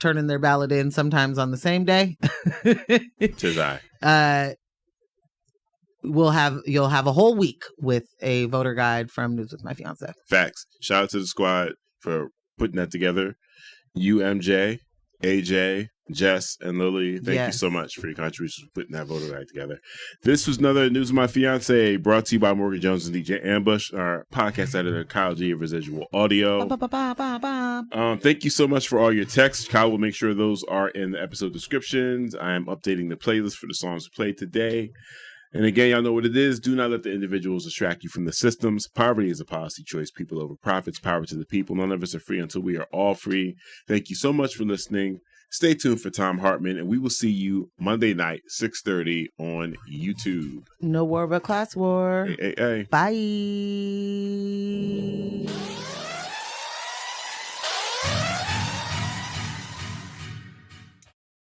turning their ballot in sometimes on the same day, tis I. You'll have a whole week with a voter guide from News with My Fiancé. Facts. Shout out to the squad for putting that together. UMJ, AJ, Jess, and Lily, thank you so much for your contributions for putting that voter guide together. This was another News with My Fiancé, brought to you by Morgan Jones and DJ Ambush, our podcast editor, Kyle G of Residual Audio. Thank you so much for all your texts. Kyle will make sure those are in the episode descriptions. I am updating the playlist for the songs played today. And again, y'all know what it is. Do not let the individuals distract you from the systems. Poverty is a policy choice. People over profits. Power to the people. None of us are free until we are all free. Thank you so much for listening. Stay tuned for Tom Hartman, and we will see you Monday night, 6:30 on YouTube. No war but class war. Hey. Bye.